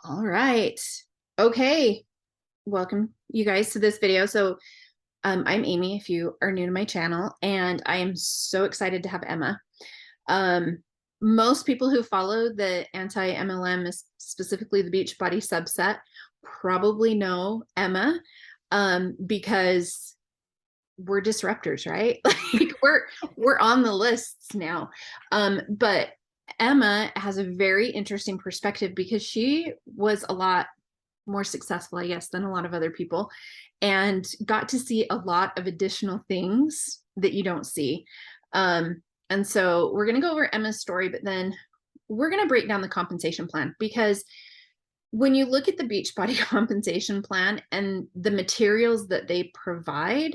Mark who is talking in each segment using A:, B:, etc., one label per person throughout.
A: All right. Okay. Welcome you guys to this video. I'm Amy, if you are new to my channel, and I am so excited to have Emma. Um, Most people who follow the anti-MLM, specifically the Beachbody subset, probably know Emma because we're disruptors, right? Like we're on the lists now. But Emma has a very interesting perspective because she was a lot more successful, I guess, than a lot of other people, and got to see a lot of additional things that you don't see. And so we're going to go over Emma's story, but then we're going to break down the compensation plan, because when you look at the Beachbody compensation plan and the materials that they provide,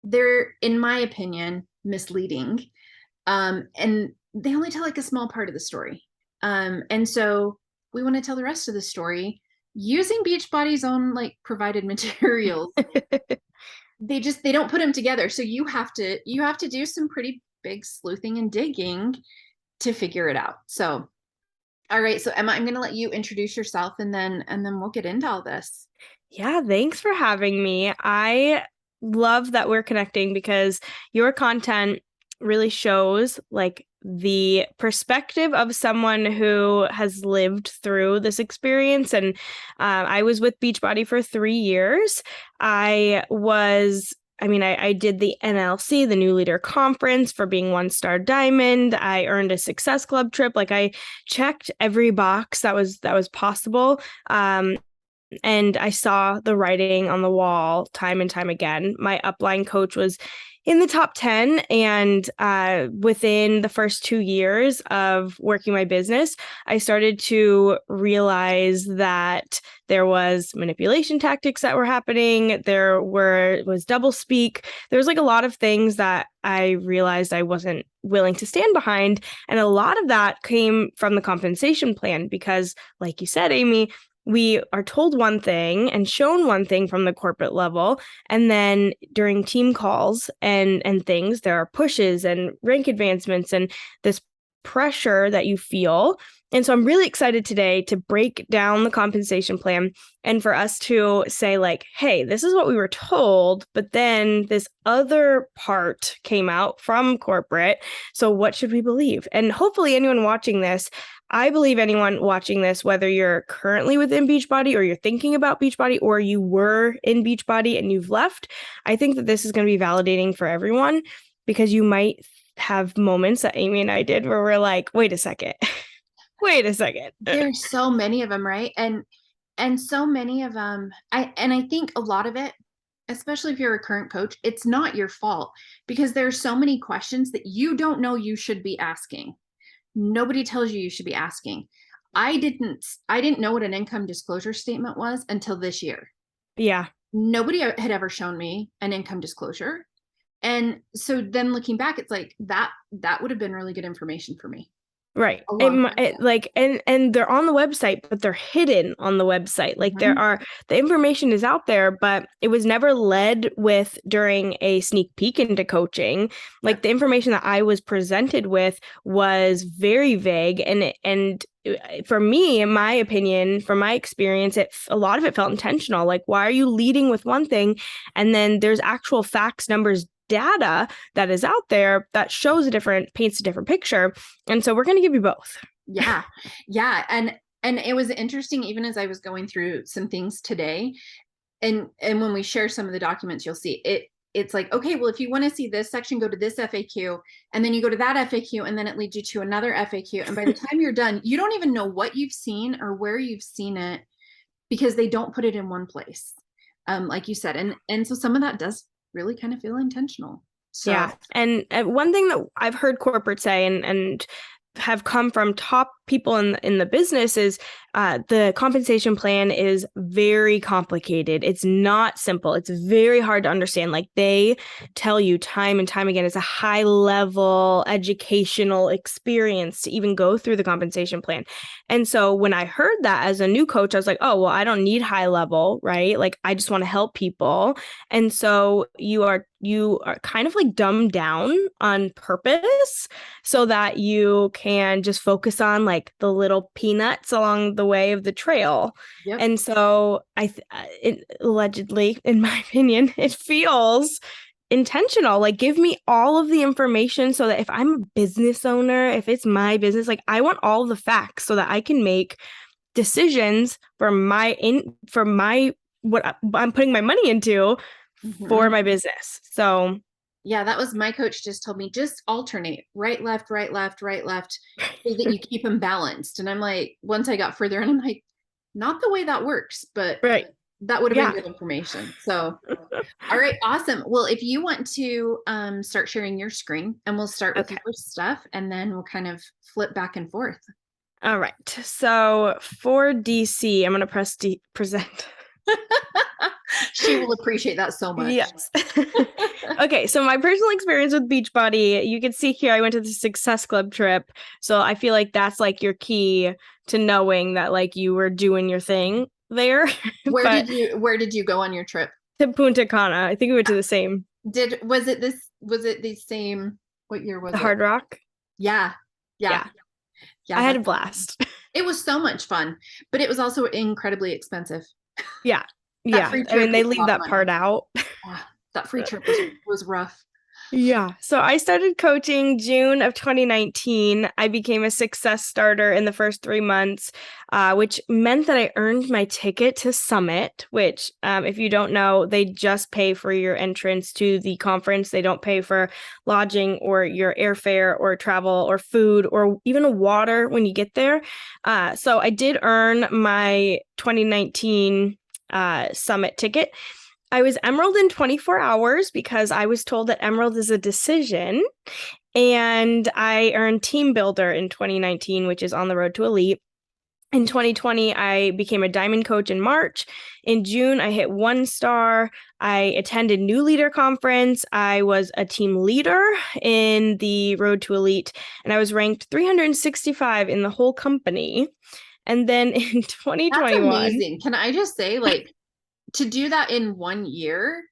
A: they're, in my opinion, misleading. And they only tell like a small part of the story. And so we want to tell the rest of the story using Beachbody's own like provided materials. They don't put them together. So you have to do some pretty big sleuthing and digging to figure it out. So all right, so Emma, I'm going to let you introduce yourself, and then we'll get into all this.
B: Yeah, thanks for having me. I love that we're connecting because your content really shows like the perspective of someone who has lived through this experience. And I was with Beachbody for 3 years. I did the NLC, the New Leader Conference, for being 1-star diamond. I earned a Success Club trip. Like, I checked every box that was possible. And I saw the writing on the wall time and time again. My upline coach was in the top 10. And within the first 2 years of working my business, I started to realize that there was manipulation tactics that were happening. Was double speak. There was like a lot of things that I realized I wasn't willing to stand behind. And a lot of that came from the compensation plan because, like you said, Amy, we are told one thing and shown one thing from the corporate level. And then during team calls and things, there are pushes and rank advancements and this pressure that you feel. And so I'm really excited today to break down the compensation plan and for us to say like, hey, this is what we were told, but then this other part came out from corporate. So what should we believe? And hopefully anyone watching this, I believe anyone watching this, whether you're currently within Beachbody or you're thinking about Beachbody or you were in Beachbody and you've left, I think that this is going to be validating for everyone because you might have moments that Amy and I did where we're like, wait a second. Wait a second.
A: There's so many of them, right? And so many of them, I think a lot of it, especially if you're a current coach, it's not your fault, because there's so many questions that you don't know you should be asking. Nobody tells you should be asking. I didn't know what an income disclosure statement was until this year.
B: Yeah.
A: Nobody had ever shown me an income disclosure. And so then looking back, it's like that would have been really good information for me.
B: Right.
A: A long time ago.
B: And they're on the website, but they're hidden on the website. Like the information is out there, but it was never led with during a sneak peek into coaching. Like the information that I was presented with was very vague. And for me, in my opinion, from my experience, a lot of it felt intentional. Like, why are you leading with one thing? And then there's actual facts, numbers, data that is out there that shows paints a different picture. And so we're going to give you both.
A: Yeah. Yeah. And it was interesting, even as I was going through some things today, and when we share some of the documents, you'll see it's like, okay, well, if you want to see this section, go to this FAQ, and then you go to that FAQ, and then it leads you to another FAQ. And by the time you're done, you don't even know what you've seen or where you've seen it, because they don't put it in one place. Like you said. And so some of that does really kind of feel intentional. So
B: yeah. And one thing that I've heard corporate say and have come from top people in the business is the compensation plan is very complicated. It's not simple. It's very hard to understand. Like they tell you time and time again, it's a high level educational experience to even go through the compensation plan. And so when I heard that as a new coach, I was like, oh, well, I don't need high level, right? Like I just want to help people. And so you are you are kind of like dumbed down on purpose so that you can just focus on like the little peanuts along the way of the trail.
A: Yep.
B: And so it allegedly, in my opinion, it feels intentional. Like, give me all of the information so that if I'm a business owner, if it's my business, like I want all the facts so that I can make decisions for what I'm putting my money into for my business. So
A: yeah, that was my coach just told me, just alternate right, left, right, left, right, left, so that you keep them balanced. And I'm like, once I got further, and I'm like, not the way that works, but
B: right.
A: that would have
B: Yeah.
A: been good information. So, all right, awesome. Well, if you want to start sharing your screen, and we'll start with
B: Okay.
A: your stuff, and then we'll kind of flip back and forth.
B: All right. So for DC, I'm going to press present.
A: She will appreciate that so much.
B: Yes. Okay, so my personal experience with Beachbody, you can see here I went to the Success Club trip. So I feel like that's like your key to knowing that like you were doing your thing there.
A: Where did you go on your trip?
B: To Punta Cana. I think we went to the same.
A: Was it the same, what year was
B: The
A: it?
B: Hard Rock.
A: Yeah.
B: I had a blast.
A: It was so much fun, but it was also incredibly expensive.
B: Yeah. I mean, they leave that part out.
A: That free trip was rough.
B: Yeah. So I started coaching June of 2019. I became a success starter in the first 3 months, which meant that I earned my ticket to Summit, which, if you don't know, they just pay for your entrance to the conference. They don't pay for lodging or your airfare or travel or food or even water when you get there. So I did earn my 2019 Summit ticket. I was Emerald in 24 hours because I was told that Emerald is a decision. And I earned Team Builder in 2019, which is on the road to Elite. In 2020, I became a Diamond Coach in March. In June, I hit 1 star. I attended New Leader Conference. I was a team leader in the Road to Elite, and I was ranked 365 in the whole company. And then in 2021... That's
A: amazing. Can I just say, like, to do that in 1 year,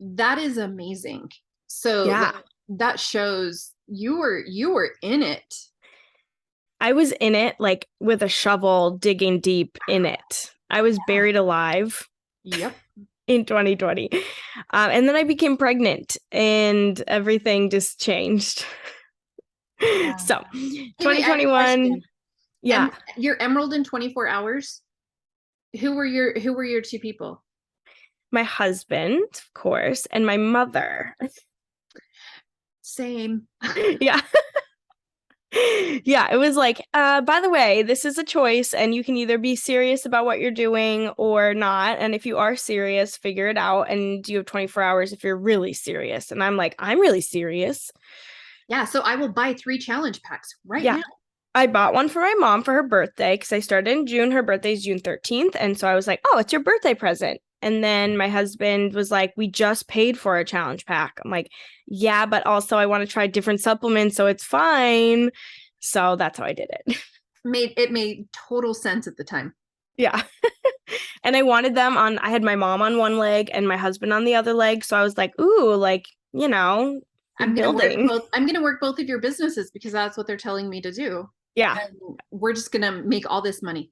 A: that is amazing. So
B: yeah,
A: that shows you were in it.
B: I was in it, like with a shovel, digging deep in it. I was buried alive.
A: Yep.
B: In 2020. And then I became pregnant and everything just changed. Yeah. So 2021. Yeah.
A: And you're Emerald in 24 hours. Who were your 2 people?
B: My husband, of course, and my mother.
A: Same.
B: Yeah. Yeah, it was like, by the way, this is a choice and you can either be serious about what you're doing or not. And if you are serious, figure it out. And you have 24 hours if you're really serious. And I'm like, I'm really serious.
A: Yeah, so I will buy 3 challenge packs now.
B: I bought one for my mom for her birthday because I started in June. Her birthday is June 13th. And so I was like, oh, it's your birthday present. And then my husband was like, we just paid for a challenge pack. I'm like, yeah, but also I want to try different supplements, so it's fine. So that's how I did it.
A: It made total sense at the time.
B: Yeah. And I wanted them on, I had my mom on one leg and my husband on the other leg. So I was like, ooh, like, you know,
A: I'm going to work both of your businesses because that's what they're telling me to do.
B: Yeah.
A: And we're just going to make all this money.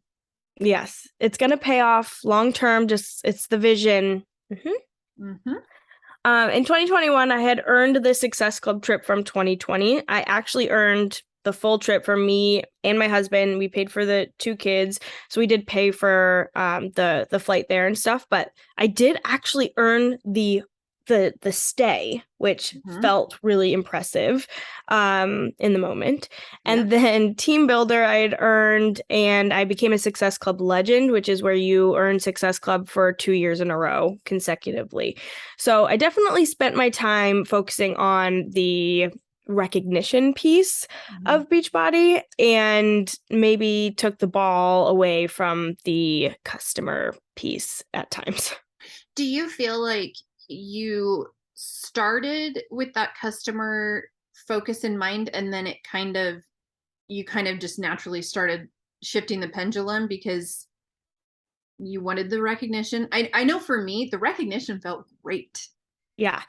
B: Yes. It's going to pay off long term. Just, it's the vision. Mm-hmm. Mm-hmm. In 2021, I had earned the Success Club trip from 2020. I actually earned the full trip for me and my husband. We paid for the 2 kids. So we did pay for the flight there and stuff. But I did actually earn the stay, which felt really impressive in the moment. And then Team Builder I had earned, and I became a Success Club Legend, which is where you earn Success Club for 2 years in a row consecutively. So I definitely spent my time focusing on the recognition piece of Beachbody and maybe took the ball away from the customer piece at times.
A: Do you feel like you started with that customer focus in mind, and then you kind of just naturally started shifting the pendulum because you wanted the recognition? I know for me, the recognition felt great.
B: Yeah.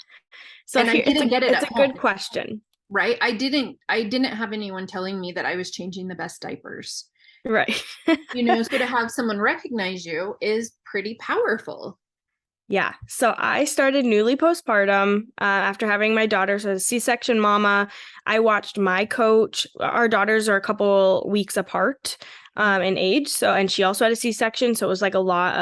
B: So
A: And I
B: here
A: didn't get it
B: it's
A: at
B: a good
A: home,
B: question.
A: right? I didn't have anyone telling me that I was changing the best diapers.
B: Right.
A: So to have someone recognize you is pretty powerful.
B: Yeah. So I started newly postpartum after having my daughter. So, as a C-section mama, I watched my coach. Our daughters are a couple weeks apart in age. So, and she also had a C-section. So it was like a lot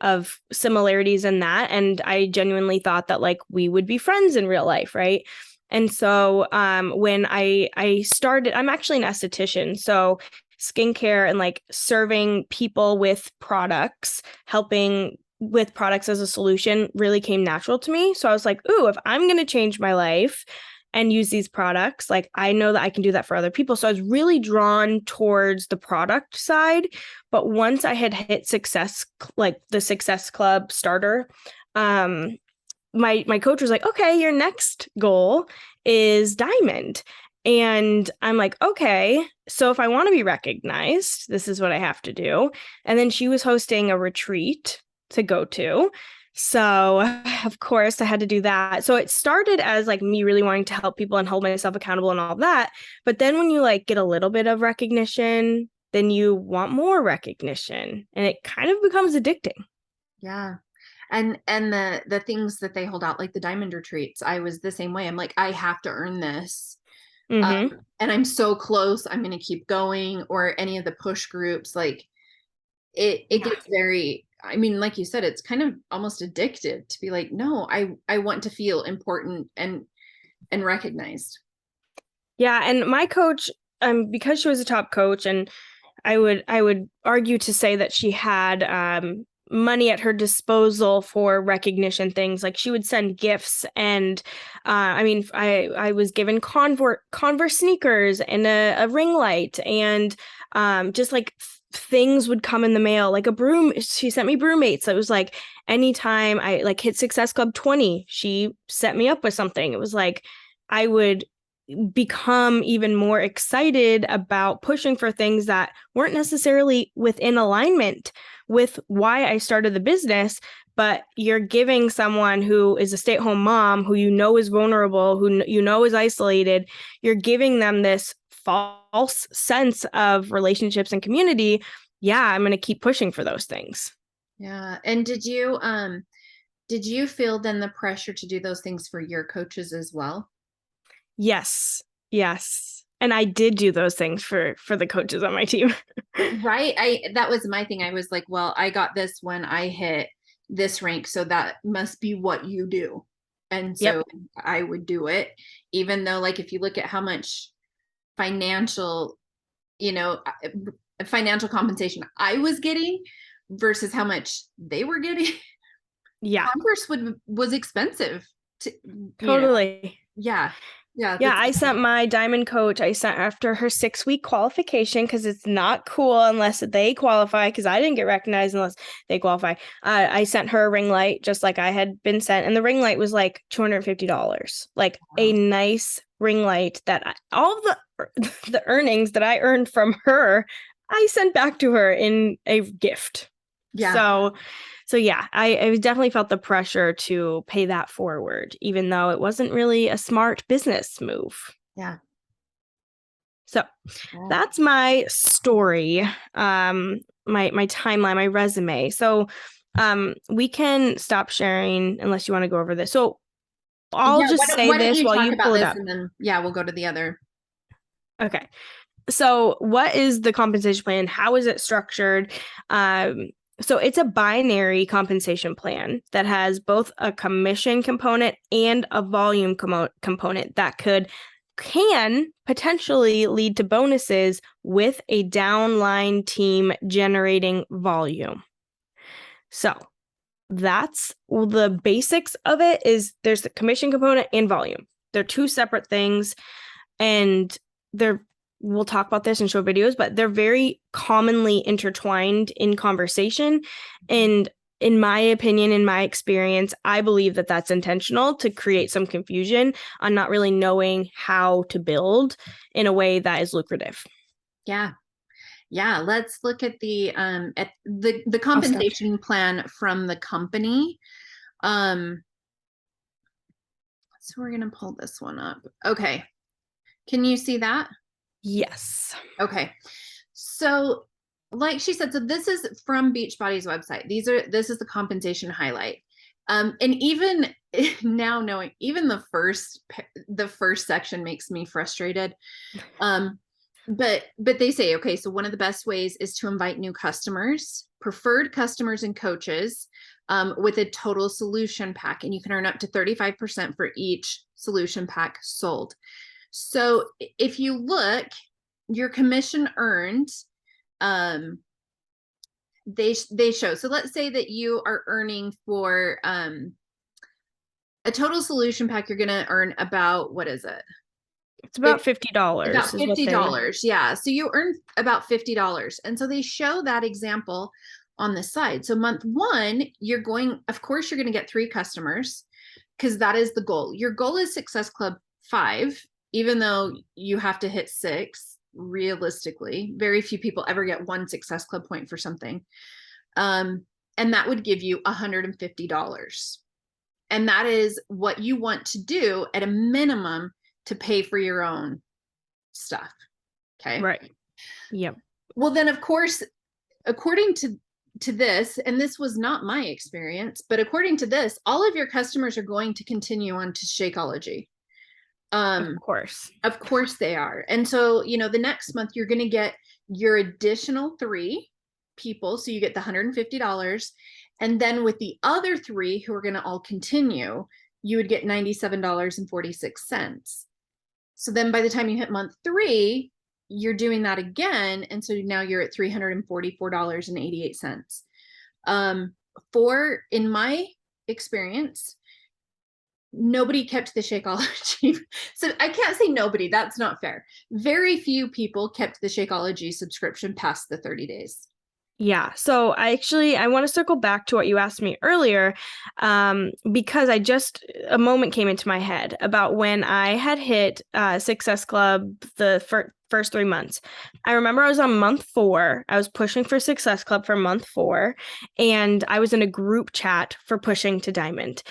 B: of similarities in that. And I genuinely thought that like we would be friends in real life, right? And so when I started, I'm actually an esthetician. So skincare and like serving people with products, helping with products as a solution really came natural to me. So I was like, ooh, if I'm going to change my life and use these products, like I know that I can do that for other people. So I was really drawn towards the product side. But once I had hit success, like the Success Club starter, my coach was like, okay, your next goal is diamond. And I'm like, okay, so if I want to be recognized, this is what I have to do. And then she was hosting a retreat to go to. So, of course, I had to do that. So it started as like me really wanting to help people and hold myself accountable and all that. But then when you like get a little bit of recognition, then you want more recognition and it kind of becomes addicting.
A: Yeah. And the things that they hold out, like the diamond retreats, I was the same way. I'm like, I have to earn this.
B: Mm-hmm.
A: And I'm so close, I'm going to keep going. Or any of the push groups, like it
B: Yeah.
A: gets very, I mean, like you said, it's kind of almost addictive to be like, no, I want to feel important and recognized.
B: Yeah. And my coach, because she was a top coach, and I would argue to say that she had money at her disposal for recognition things. Like she would send gifts, and I mean, I was given Converse sneakers and a ring light, and just like things would come in the mail, like a broom. She sent me broommates. It was like anytime I like hit Success Club 20, she set me up with something. It was like I would become even more excited about pushing for things that weren't necessarily within alignment with why I started the business. But you're giving someone who is a stay-at-home mom, who you know is vulnerable, who you know is isolated, you're giving them this false sense of relationships and community. Yeah, I'm going to keep pushing for those things.
A: Yeah. And did you feel then the pressure to do those things for your coaches as well?
B: Yes. Yes. And I did do those things for the coaches on my team.
A: Right. That was my thing. I was like, well, I got this when I hit this rank, so that must be what you do. And
B: Yep.
A: so I would do it, even though, like, if you look at how much financial, you know, financial compensation I was getting versus how much they were getting,
B: Yeah.
A: Converse was expensive to,
B: Totally.
A: yeah. Yeah,
B: Yeah,
A: that's
B: I sent my diamond coach, I sent after her 6-week qualification because it's not cool unless they qualify, because I didn't get recognized unless they qualify. I sent her a ring light just like I had been sent. And the ring light was like $250, like a
A: wow.
B: nice ring light that all the earnings that I earned from her, I sent back to her in a gift.
A: Yeah.
B: So yeah, I definitely felt the pressure to pay that forward, even though it wasn't really a smart business move.
A: Yeah.
B: So
A: Yeah.
B: that's my story, my timeline, my resume. So we can stop sharing unless you want to go over this. So I'll
A: Yeah,
B: just say
A: why don't
B: this
A: you
B: while
A: talk
B: you
A: about
B: pull it
A: this,
B: up.
A: and then yeah, we'll go to the other.
B: Okay. So what is the compensation plan? How is it structured? So it's a binary compensation plan that has both a commission component and a volume component that can potentially lead to bonuses with a downline team generating volume. So that's the basics of it. Is there's the commission component and volume. They're two separate things, and they're we'll talk about this and show videos, but they're very commonly intertwined in conversation. And in my opinion, in my experience, I believe that that's intentional to create some confusion on not really knowing how to build in a way that is lucrative.
A: Yeah. Yeah, let's look at the
B: I'll stop.
A: compensation plan from the company. Um So we're going to pull this one up. Okay. Can you see that?
B: Yes.
A: Okay. So like she said, so this is from Beachbody's website. This is the compensation highlight. And even now knowing, even the first section makes me frustrated. But they say, okay, so one of the best ways is to invite new customers, preferred customers and coaches, with a total solution pack, and you can earn up to 35% for each solution pack sold. So if you look, your commission earned, they show. So let's say that you are earning for a total solution pack, you're going to earn about, what is it?
B: It's about $50.
A: About
B: Is what
A: $50. Yeah. So you earn about $50. And so they show that example on the side. So month one, of course, you're going to get 3 customers because that is the goal. Your goal is Success Club 5, even though you have to hit 6 realistically. Very few people ever get 1 Success Club point for something. And that would give you $150. And that is what you want to do at a minimum to pay for your own stuff. Okay.
B: Right. Yep.
A: Well, then of course, according to this, and this was not my experience, but according to this, all of your customers are going to continue on to Shakeology.
B: Of course.
A: Of course they are. And so, the next month you're going to get your additional 3 people. So you get the $150. And then with the other 3 who are going to all continue, you would get $97.46. So then by the time you hit month 3, you're doing that again. And so now you're at $344.88. In my experience, nobody kept the Shakeology. So I can't say nobody, that's not fair. Very few people kept the Shakeology subscription past the 30 days.
B: Yeah. So I want to circle back to what you asked me earlier, because a moment came into my head about when I had hit Success Club the first 3 months. I remember I was on month 4. I was pushing for Success Club for month 4, and I was in a group chat for pushing to Diamond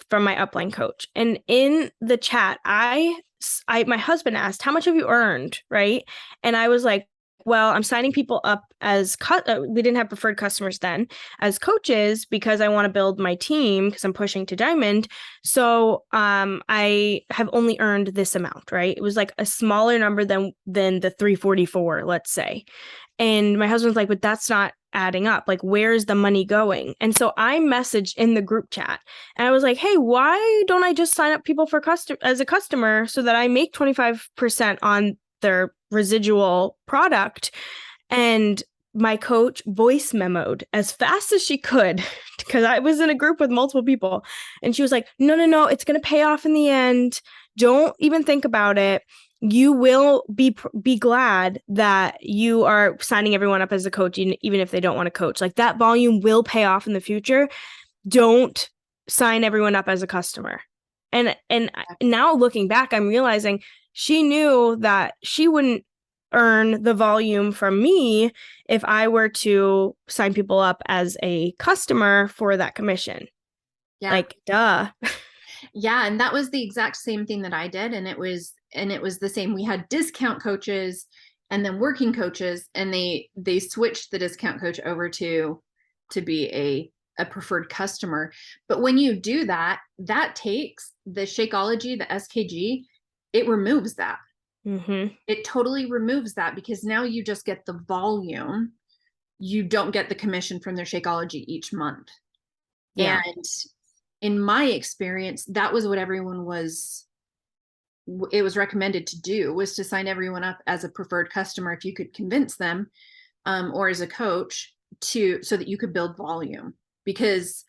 B: from my upline coach. And in the chat, my husband asked, "How much have you earned?" Right? And I was like, well, I'm signing people up as we didn't have preferred customers then, as coaches, because I want to build my team because I'm pushing to Diamond. So I have only earned this amount, right? It was like a smaller number than the 344, let's say. And my husband's like, but that's not adding up. Like, where's the money going? And so I messaged in the group chat and I was like, hey, why don't I just sign up people as a customer so that I make 25% on their residual product? And my coach voice memoed as fast as she could because I was in a group with multiple people, and she was like, no, it's going to pay off in the end. Don't even think about it. You will be glad that you are signing everyone up as a coach, even if they don't want to coach. Like, that volume will pay off in the future. Don't sign everyone up as a customer. And now looking back, I'm realizing she knew that she wouldn't earn the volume from me if I were to sign people up as a customer for that commission.
A: Yeah.
B: Like, duh.
A: Yeah. And that was the exact same thing that I did. And it was the same. We had discount coaches and then working coaches, and they switched the discount coach over to be a preferred customer. But when you do that, that takes the Shakeology, the SKG, it removes that.
B: Mm-hmm.
A: It totally removes that, because now you just get the volume. You don't get the commission from their Shakeology each month.
B: Yeah.
A: And in my experience, that was what everyone was recommended to do, was to sign everyone up as a preferred customer if you could convince them, or as a coach, so that you could build volume. Because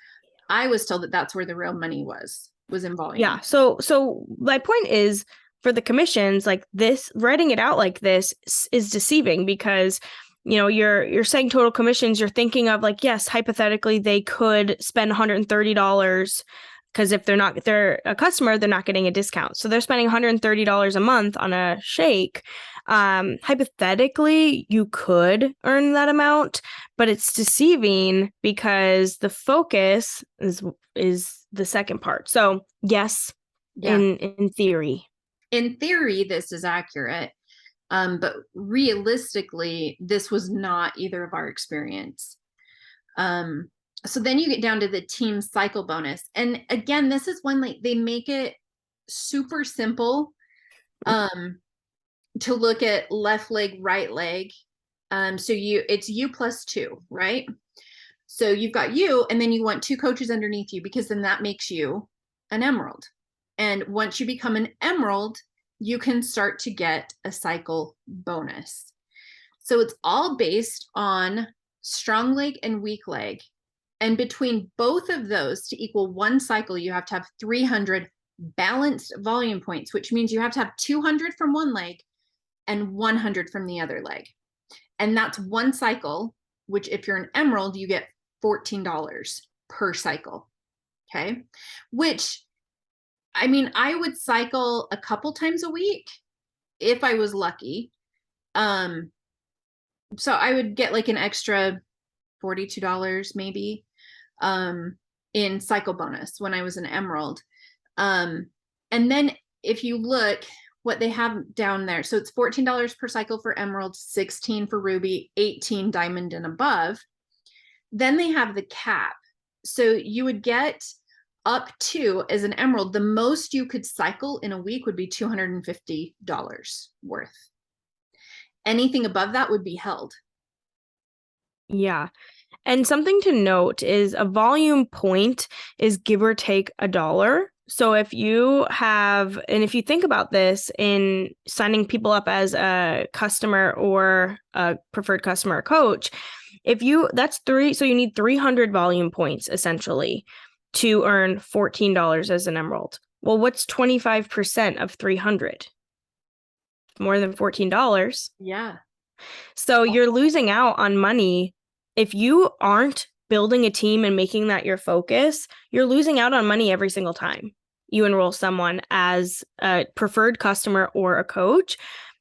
A: I was told that that's where the real money was in volume.
B: Yeah. So my point is, for the commissions, like this, writing it out like this is deceiving, because you're saying total commissions, you're thinking of like, yes, hypothetically they could spend $130, because if they're a customer, they're not getting a discount. So they're spending $130 a month on a shake. Hypothetically, you could earn that amount, but it's deceiving because the focus is the second part. So yes,
A: Yeah.
B: in theory.
A: In theory, this is accurate. But realistically, this was not either of our experience. So then you get down to the team cycle bonus. And again, this is when like they make it super simple to look at left leg, right leg. So it's you plus two, right? So you've got you, and then you want two coaches underneath you, because then that makes you an emerald. And once you become an emerald, you can start to get a cycle bonus. So it's all based on strong leg and weak leg. And between both of those to equal one cycle, you have to have 300 balanced volume points, which means you have to have 200 from one leg and 100 from the other leg. And that's one cycle, which if you're an emerald, you get $14 per cycle. Okay. Which, I mean, I would cycle a couple times a week if I was lucky. So I would get like an extra $42 maybe in cycle bonus when I was an emerald. And then if you look what they have down there, so it's $14 per cycle for emerald, 16 for ruby, 18 diamond and above. Then they have the cap. So you would get up to, as an emerald, the most you could cycle in a week would be $250 worth. Anything above that would be held.
B: Yeah. And something to note is a volume point is give or take $1. So if you have, and if you think about this in signing people up as a customer or a preferred customer or coach, so you need 300 volume points essentially to earn $14 as an emerald. Well, what's 25% of 300? More than $14.
A: Yeah.
B: So you're losing out on money. If you aren't building a team and making that your focus, you're losing out on money every single time you enroll someone as a preferred customer or a coach,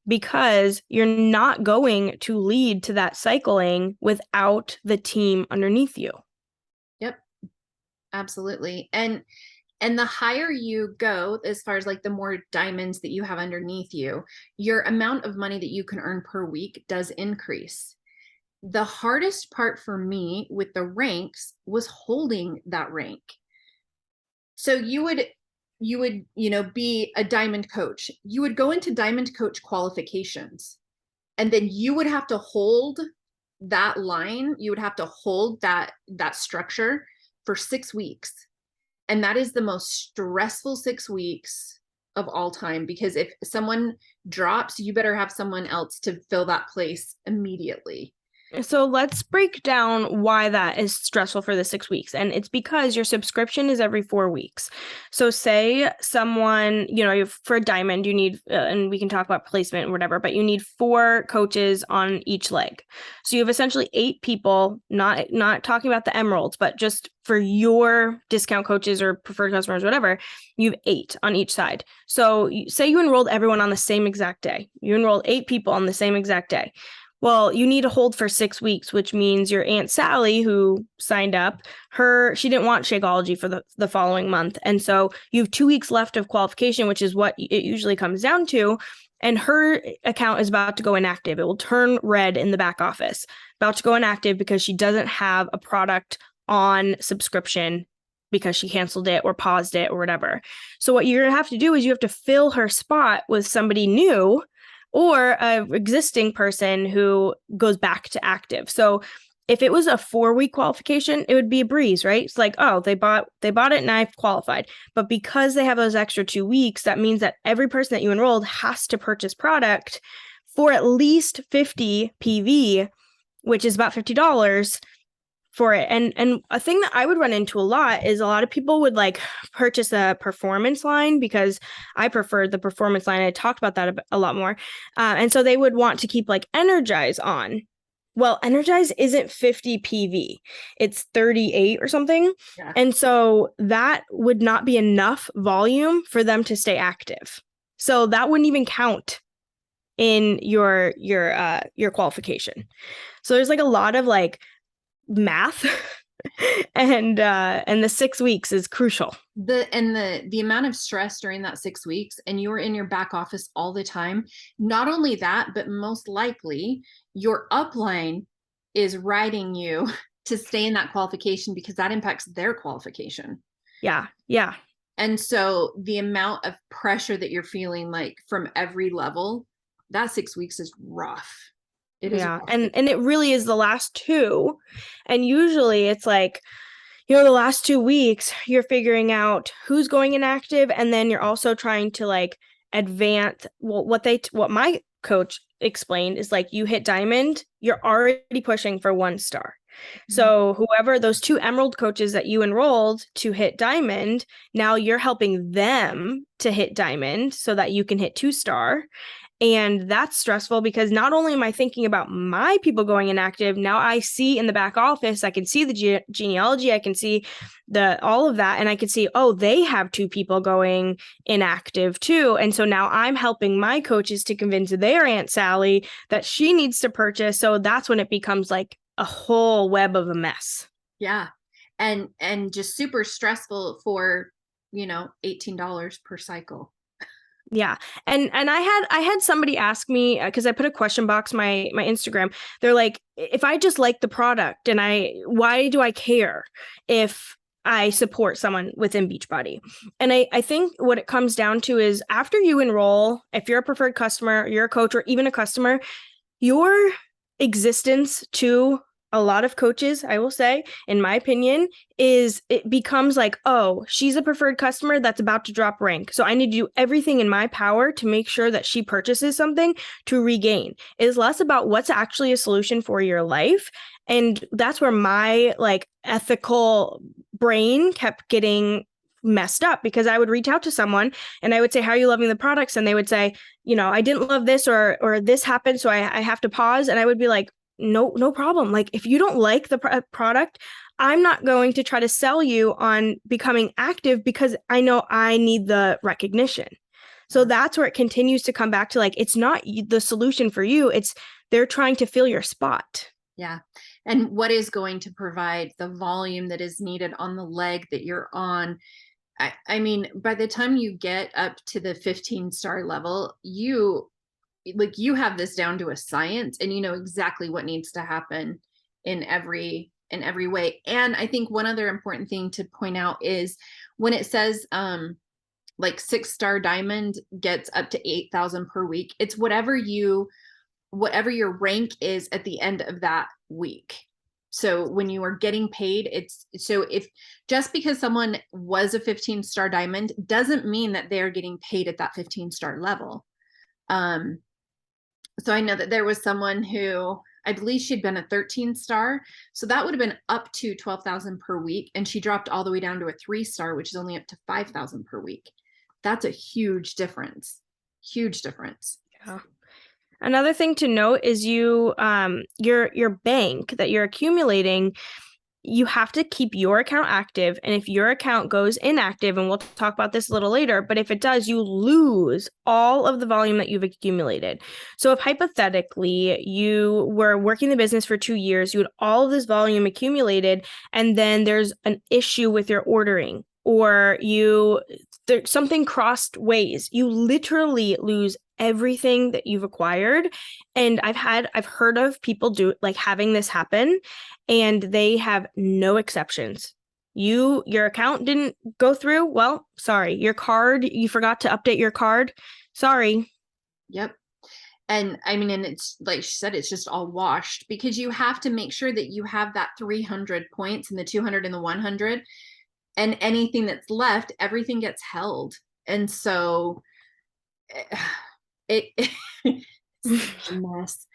B: because you're not going to lead to that cycling without the team underneath you.
A: Yep. Absolutely. And the higher you go, as far as like the more diamonds that you have underneath you, your amount of money that you can earn per week does increase. The hardest part for me with the ranks was holding that rank. So you would, be a diamond coach. You would go into diamond coach qualifications, and then you would have to hold that line. You would have to hold that structure for 6 weeks. And that is the most stressful 6 weeks of all time, because if someone drops, you better have someone else to fill that place immediately.
B: So let's break down why that is stressful for the 6 weeks. And it's because your subscription is every 4 weeks. So say someone, for a diamond, you need, and we can talk about placement or whatever, but you need 4 coaches on each leg. So you have essentially 8 people, not talking about the emeralds, but just for your discount coaches or preferred customers, whatever, you have 8 on each side. So say you enrolled everyone on the same exact day. You enrolled 8 people on the same exact day. Well, you need to hold for 6 weeks, which means your Aunt Sally, who signed up, she didn't want Shakeology for the following month. And so you have 2 weeks left of qualification, which is what it usually comes down to. And her account is about to go inactive. It will turn red in the back office, about to go inactive because she doesn't have a product on subscription because she canceled it or paused it or whatever. So what you're going to have to do is you have to fill her spot with somebody new, or an existing person who goes back to active. So if it was a 4-week qualification, it would be a breeze, right? It's like, oh, they bought it and I've qualified. But because they have those extra 2 weeks, that means that every person that you enrolled has to purchase product for at least 50 PV, which is about $50 for it. And a thing that I would run into a lot is a lot of people would like purchase a performance line, because I preferred the performance line. I talked about that a lot more. And so they would want to keep like Energize on. Well, Energize isn't 50 PV. It's 38 or something. Yeah. And so that would not be enough volume for them to stay active. So that wouldn't even count in your qualification. So there's like a lot of like math And the 6 weeks is crucial.
A: The amount of stress during that 6 weeks, and you're in your back office all the time. Not only that, but most likely your upline is writing you to stay in that qualification because that impacts their qualification.
B: Yeah. Yeah.
A: And so the amount of pressure that you're feeling, like from every level, that 6 weeks is rough. It is
B: Yeah.
A: rough.
B: And it really is the last two. And usually it's like, the last 2 weeks, you're figuring out who's going inactive, and then you're also trying to like advance. Well, what my coach explained is like, you hit diamond, you're already pushing for 1 star. So whoever those 2 emerald coaches that you enrolled to hit diamond, now you're helping them to hit diamond so that you can hit 2 star. And that's stressful because not only am I thinking about my people going inactive, now I see in the back office, I can see the genealogy, I can see all of that, and I can see, oh, they have 2 people going inactive too. And so now I'm helping my coaches to convince their Aunt Sally that she needs to purchase. So that's when it becomes like a whole web of a mess.
A: Yeah. And just super stressful for, $18 per cycle.
B: Yeah. And I had somebody ask me, because I put a question box my Instagram. They're like, if I just like the product, and why do I care if I support someone within Beachbody? And I think what it comes down to is, after you enroll, if you're a preferred customer, you're a coach, or even a customer, your existence to a lot of coaches, I will say, in my opinion, is it becomes like, oh, she's a preferred customer that's about to drop rank. So I need to do everything in my power to make sure that she purchases something to regain. It is less about what's actually a solution for your life. And that's where my like ethical brain kept getting messed up, because I would reach out to someone and I would say, how are you loving the products? And they would say, I didn't love this, or this happened, so I have to pause. And I would be like, no problem. Like, if you don't like the product, I'm not going to try to sell you on becoming active, because I know I need the recognition. So that's where it continues to come back to, like, it's not the solution for you. It's they're trying to fill your spot.
A: Yeah. And what is going to provide the volume that is needed on the leg that you're on? I mean, by the time you get up to the 15-star level, you have this down to a science, and you know exactly what needs to happen in every way. And I think one other important thing to point out is when it says like 6-star diamond gets up to 8,000 per week, it's whatever your rank is at the end of that week. So when you are getting paid, if just because someone was a 15-star diamond doesn't mean that they're getting paid at that 15-star level. So I know that there was someone who, I believe she'd been a 13-star. So that would have been up to 12,000 per week. And she dropped all the way down to a 3-star, which is only up to 5,000 per week. That's a huge difference. Huge difference.
B: Yeah. Another thing to note is your bank that you're accumulating, you have to keep your account active. And if your account goes inactive, and we'll talk about this a little later, but if it does, you lose all of the volume that you've accumulated. So if hypothetically you were working the business for 2 years, you had all of this volume accumulated, and then there's an issue with your ordering, or something crossed ways, you literally lose everything that you've acquired. And I've heard of people having this happen, and they have no exceptions. Your account didn't go through. Well, sorry. Your card, you forgot to update your card. Sorry.
A: Yep. And I mean, and it's like she said, it's just all washed, because you have to make sure that you have that 300 points and the 200 and the 100, and anything that's left, everything gets held. And so it's a mess.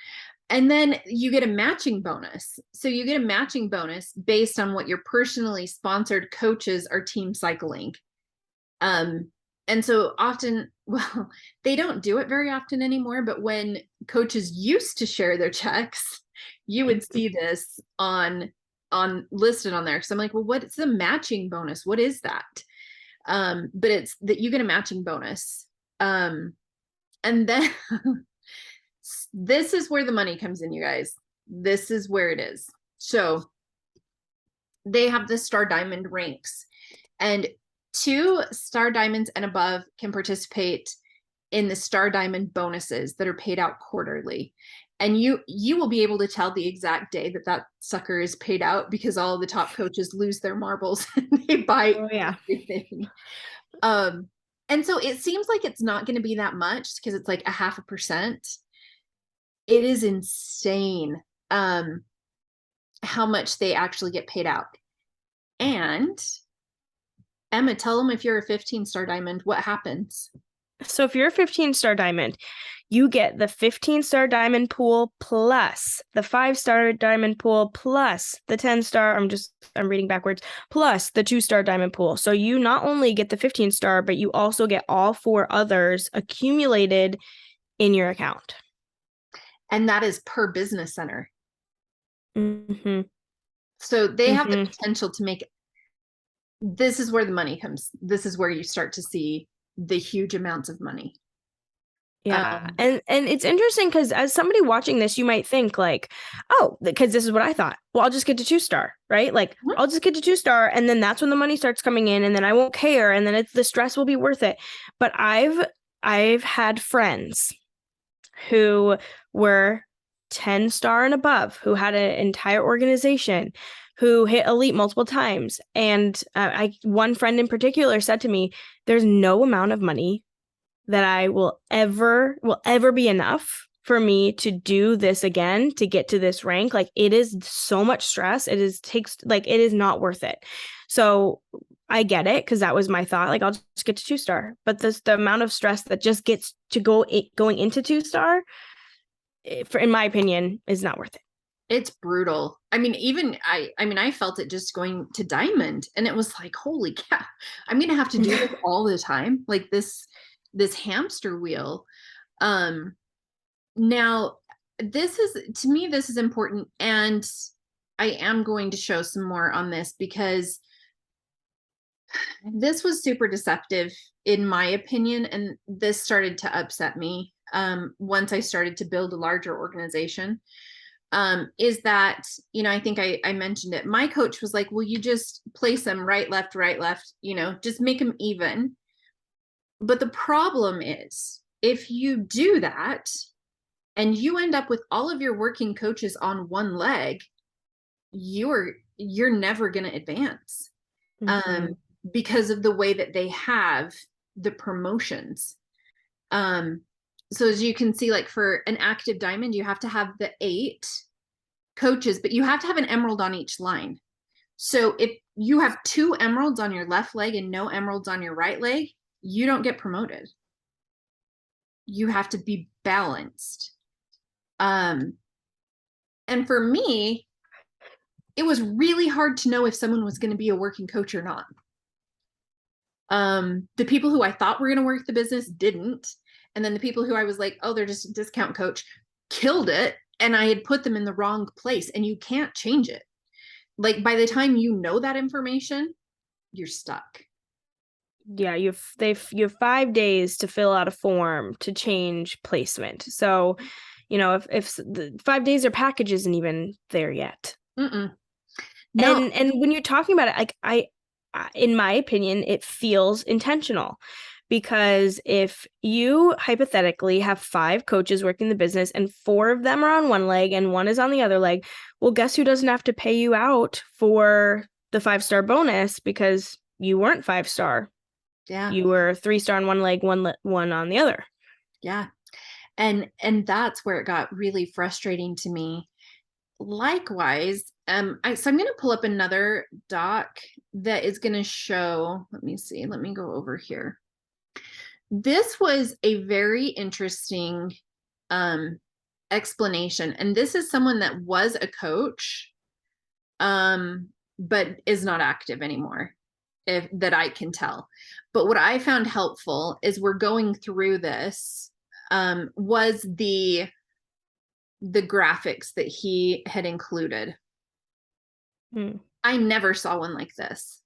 A: And then you get a matching bonus. So you get a matching bonus based on what your personally sponsored coaches are team cycling. And so often, well, they don't do it very often anymore, but when coaches used to share their checks, you would see this on listed on there. So I'm like, well, what's the matching bonus? What is that? But it's that you get a matching bonus. And then this is where the money comes in, you guys. This is where it is. So they have the star diamond ranks, and 2 star diamonds and above can participate in the star diamond bonuses that are paid out quarterly. And you will be able to tell the exact day that that sucker is paid out, because all of the top coaches lose their marbles and they buy
B: Oh yeah.
A: everything. And so it seems like it's not going to be that much, because it's like 0.5%. It is insane how much they actually get paid out. And Emma, tell them, if you're a 15-star diamond, what happens?
B: So if you're a 15-star diamond, you get the 15-star diamond pool plus the 5-star diamond pool plus the 10-star, I'm reading backwards, plus the 2-star diamond pool. So you not only get the 15-star, but you also get all 4 others accumulated in your account.
A: And that is per business center.
B: Mm-hmm.
A: So they have the potential to make, this is where the money comes. This is where you start to see the huge amounts of money.
B: Yeah. And it's interesting because as somebody watching this, you might think like, oh, because this is what I thought. Well, I'll just get to 2-star, right? Like I'll just get to 2-star, and then that's when the money starts coming in, and then I won't care, and then the stress will be worth it. But I've had friends who were 10-star and above, who had an entire organization, who hit elite multiple times. And one friend in particular said to me, there's no amount of money that I will ever be enough for me to do this again, to get to this rank. Like it is so much stress. It is not worth it. So I get it, because that was my thought. Like I'll just get to 2-star, but the amount of stress that just gets to going into 2-star, in my opinion, is not worth it.
A: It's brutal. I mean, even I felt it just going to diamond, and it was like, holy cow, I'm gonna have to do this all the time, like this hamster wheel. Now this is important, and I am going to show some more on this, because this was super deceptive in my opinion, and this started to upset me once I started to build a larger organization. Is that, I think I mentioned it. My coach was like, well, you just place them right, left, just make them even. But the problem is, if you do that and you end up with all of your working coaches on one leg, you're never going to advance. Because of the way that they have the promotions. So as you can see, like for an active diamond, you have to have the 8 coaches, but you have to have an emerald on each line. So if you have 2 emeralds on your left leg and no emeralds on your right leg, you don't get promoted. You have to be balanced. And for me, it was really hard to know if someone was going to be a working coach or not. The people who I thought were going to work the business didn't. And then the people who I was like, oh, they're just a discount coach, killed it. And I had put them in the wrong place, and you can't change it. Like by the time you know that information, you're stuck.
B: Yeah, you have 5 days to fill out a form to change placement. So, if the 5 days, their package isn't even there yet.
A: No.
B: And when you're talking about it, like I in my opinion, it feels intentional, because if you hypothetically have 5 coaches working the business and 4 of them are on one leg and 1 is on the other leg, well, guess who doesn't have to pay you out for the 5-star bonus, because you weren't 5-star.
A: Yeah.
B: You were 3-star on one leg, one on the other.
A: Yeah. And that's where it got really frustrating to me. Likewise, so I'm going to pull up another doc that is going to show, let me see, let me go over here. This was a very interesting explanation. And this is someone that was a coach, but is not active anymore, that I can tell. But what I found helpful is we're going through this, was the graphics that he had included. I never saw one like this.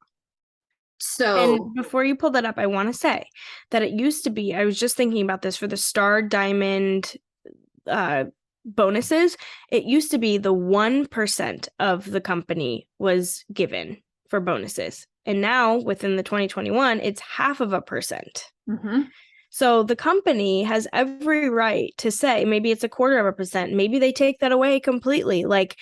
A: So,
B: and before you pull that up, I want to say that it used to be, I was just thinking about this for the star diamond bonuses, it used to be the 1% of the company was given for bonuses. And now within the 2021, it's 0.5%.
A: Mm-hmm.
B: So the company has every right to say, maybe it's 0.25%, maybe they take that away completely. Like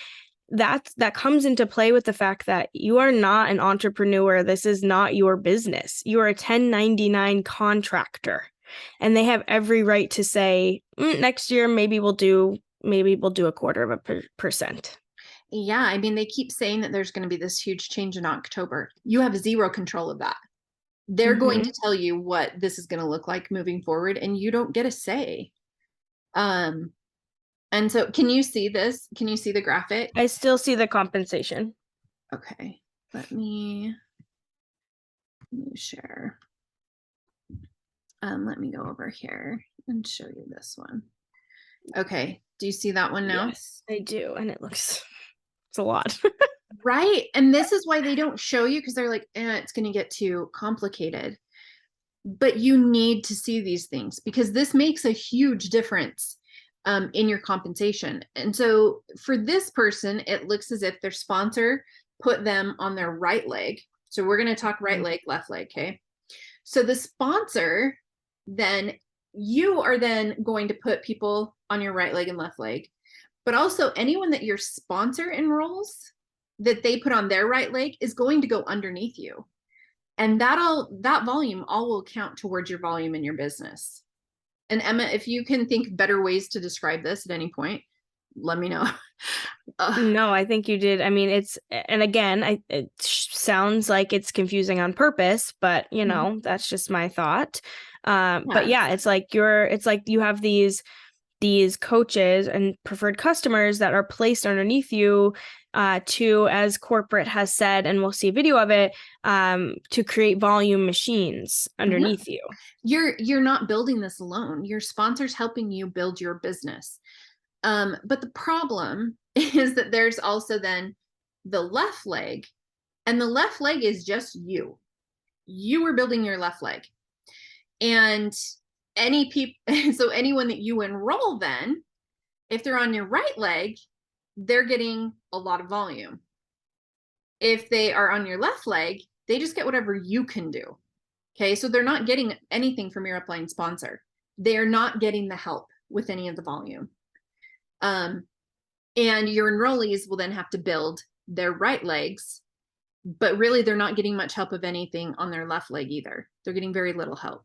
B: that comes into play with the fact that you are not an entrepreneur. This is not your business. You are a 1099 contractor. And they have every right to say, next year, maybe we'll do 0.25%.
A: Yeah. I mean, they keep saying that there's going to be this huge change in October. You have zero control of that. They're going to tell you what this is going to look like moving forward, and you don't get a say. And so can you see this? Can you see the graphic?
B: I still see the compensation.
A: Okay. Let me share. Let me go over here and show you this one. Okay. Do you see that one now?
B: Yes, I do. And it's a lot.
A: Right. And this is why they don't show you, because they're like, it's going to get too complicated. But you need to see these things, because this makes a huge difference in your compensation. And so for this person, it looks as if their sponsor put them on their right leg. So we're going to talk right leg, left leg. Okay. So the sponsor, then you are then going to put people on your right leg and left leg, but also anyone that your sponsor enrolls that they put on their right leg is going to go underneath you. And that volume all will count towards your volume in your business. And Emma, if you can think better ways to describe this at any point, let me know.
B: No, I think you did. I mean, and again, it sounds like it's confusing on purpose, but that's just my thought. But yeah, it's like you have these coaches and preferred customers that are placed underneath you to, as corporate has said, and we'll see a video of it, to create volume machines underneath you.
A: You're not building this alone. Your sponsor's helping you build your business. But the problem is that there's also then the left leg, and the left leg is just you. You are building your left leg. And so anyone that you enroll then, if they're on your right leg, they're getting a lot of volume. If they are on your left leg, they just get whatever you can do. Okay. So they're not getting anything from your upline sponsor. They're not getting the help with any of the volume. And your enrollees will then have to build their right legs, but really they're not getting much help of anything on their left leg either. They're getting very little help.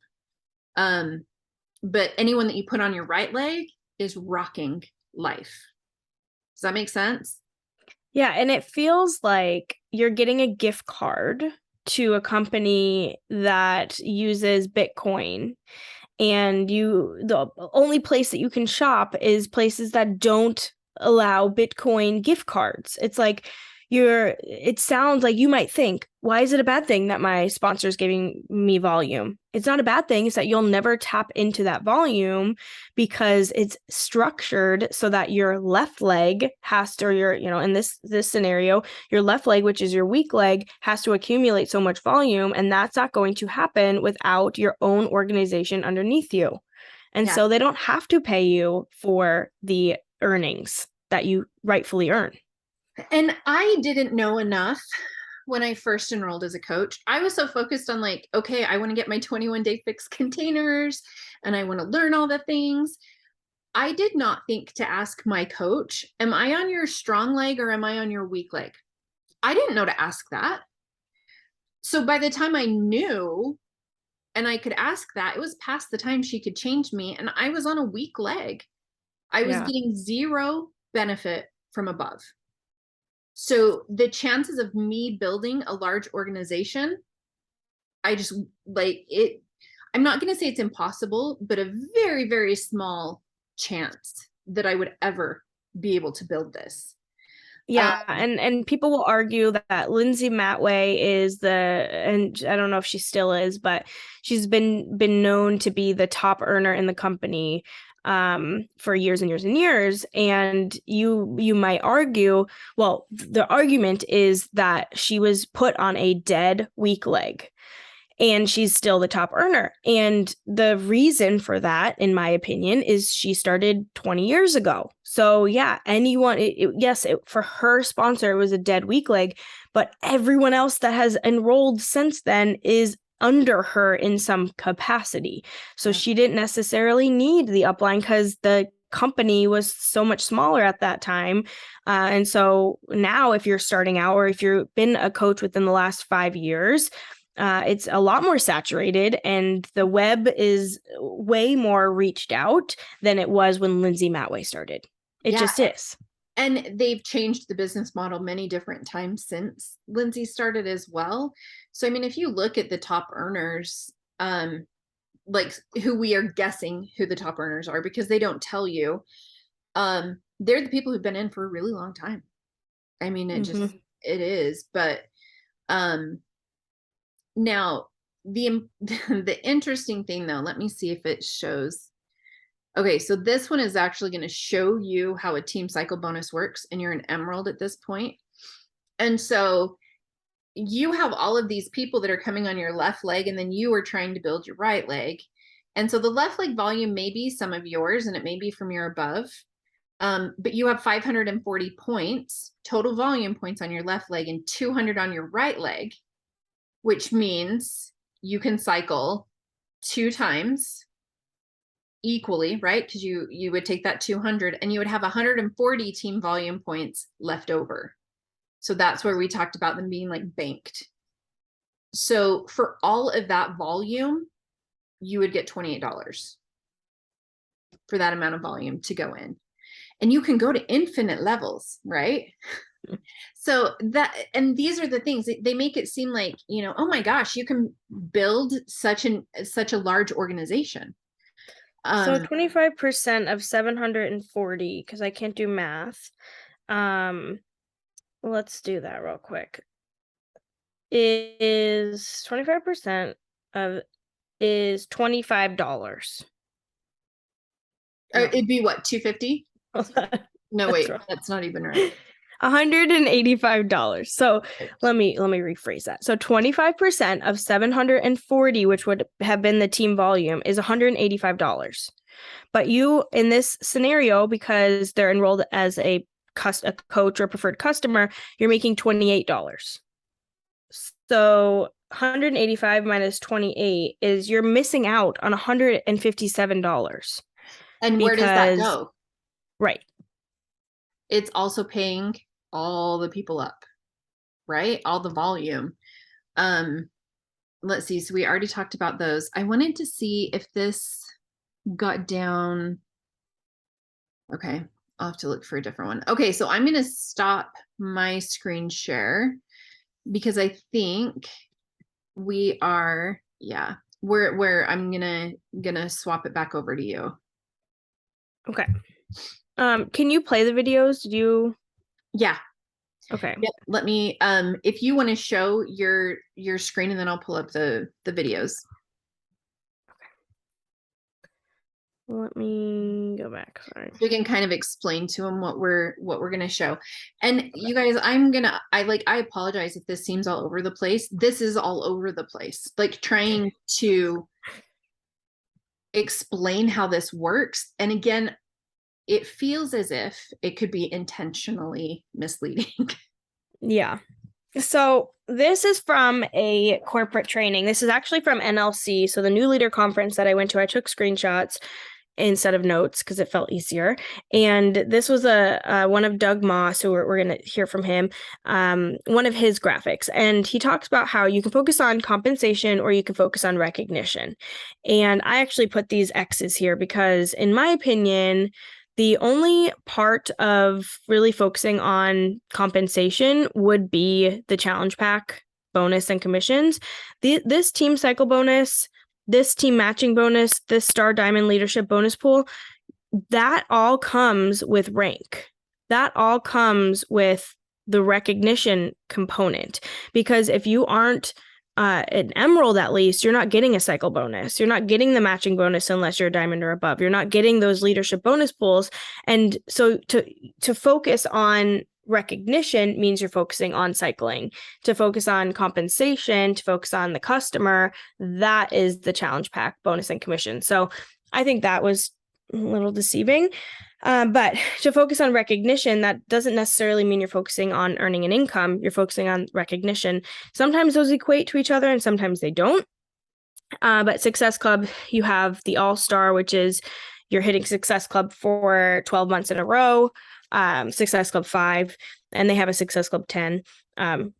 A: But anyone that you put on your right leg is rocking life. Does that make sense?
B: Yeah. And it feels like you're getting a gift card to a company that uses Bitcoin. And the only place that you can shop is places that don't allow Bitcoin gift cards. It's like it sounds like you might think, why is it a bad thing that my sponsor is giving me volume? It's not a bad thing. It's that you'll never tap into that volume because it's structured so that your left leg has to, or in this scenario, your left leg, which is your weak leg, has to accumulate so much volume. And that's not going to happen without your own organization underneath you. And so they don't have to pay you for the earnings that you rightfully earn.
A: And I didn't know enough when I first enrolled as a coach. I was so focused on like, okay, I want to get my 21-day fixed containers and I want to learn all the things. I did not think to ask my coach, am I on your strong leg or am I on your weak leg? I didn't know to ask that. So by the time I knew and I could ask that, it was past the time she could change me. And I was on a weak leg. I was getting zero benefit from above. So the chances of me building a large organization, I just like it. I'm not going to say it's impossible, but a very, very small chance that I would ever be able to build this.
B: Yeah, and people will argue that Lindsay Matway and I don't know if she still is, but she's been known to be the top earner in the company for years and years and years. And you might argue, well, the argument is that she was put on a dead weak leg. and she's still the top earner. And the reason for that, in my opinion, is she started 20 years ago. So yeah, for her sponsor, it was a dead weak leg, but everyone else that has enrolled since then is under her in some capacity. So she didn't necessarily need the upline because the company was so much smaller at that time. And so now if you're starting out, or if you've been a coach within the last 5 years, it's a lot more saturated, and the web is way more reached out than it was when Lindsay Matway started. It just is.
A: And they've changed the business model many different times since Lindsay started as well. So, I mean, if you look at the top earners, like who we are guessing who the top earners are, because they don't tell you, they're the people who've been in for a really long time. I mean, it is. But now the interesting thing though, let me see if it shows. Okay, so this one is actually going to show you how a team cycle bonus works, and you're an emerald at this point. And so you have all of these people that are coming on your left leg, and then you are trying to build your right leg. And so the left leg volume may be some of yours, and it may be from your above. But you have 540 points, total volume points on your left leg, and 200 on your right leg, which means you can cycle 2 times equally, right? Because you would take that 200 and you would have 140 team volume points left over. So that's where we talked about them being like banked. So for all of that volume, you would get $28 for that amount of volume to go in. And you can go to infinite levels, right? So that, and these are the things they make it seem like, you know, oh my gosh, you can build such a large organization.
B: So 25% of 740, because I can't do math. Let's do that real quick. Is 25% of is $25.
A: It'd be what, 250? No, wait,
B: wrong.
A: that's not even right.
B: $185. So let me rephrase that. So 25% of 740, which would have been the team volume, is $185. But you, in this scenario, because they're enrolled as a coach or preferred customer, you're making $28. So 185 minus 28 is you're missing out on $157.
A: And where does that go?
B: Right.
A: It's also paying all the people up, right? All the volume. Let's see. So we already talked about those. I wanted to see if this got down. Okay, I'll have to look for a different one. Okay, so I'm going to stop my screen share because I think we are, yeah, where I'm gonna swap it back over to you.
B: Okay. Can you play the videos? Did you?
A: Yeah.
B: Okay.
A: Yep. Let me, if you want to show your screen, and then I'll pull up the videos.
B: Let me go back. Sorry.
A: We can kind of explain to them what we're going to show. And you guys, I apologize if this seems all over the place. This is all over the place. Like trying to explain how this works. And again, it feels as if it could be intentionally misleading.
B: Yeah. So this is from a corporate training. This is actually from NLC. So the New Leader Conference that I went to, I took screenshots instead of notes because it felt easier. And this was one of Doug Moss, who we're going to hear from him, one of his graphics. And he talks about how you can focus on compensation or you can focus on recognition. And I actually put these X's here because, in my opinion, the only part of really focusing on compensation would be the challenge pack bonus and commissions. This team cycle bonus, this team matching bonus, this star diamond leadership bonus pool, that all comes with rank. That all comes with the recognition component. Because if you aren't an emerald, at least, you're not getting a cycle bonus. You're not getting the matching bonus unless you're a diamond or above. You're not getting those leadership bonus pools. And so to focus on recognition means you're focusing on cycling. To focus on compensation, to focus on the customer, that is the challenge pack, bonus and commission. So I think that was a little deceiving. But to focus on recognition, that doesn't necessarily mean you're focusing on earning an income. You're focusing on recognition. Sometimes those equate to each other and sometimes they don't. But Success Club, you have the All-Star, which is you're hitting Success Club for 12 months in a row, Success Club 5, and they have a Success Club 10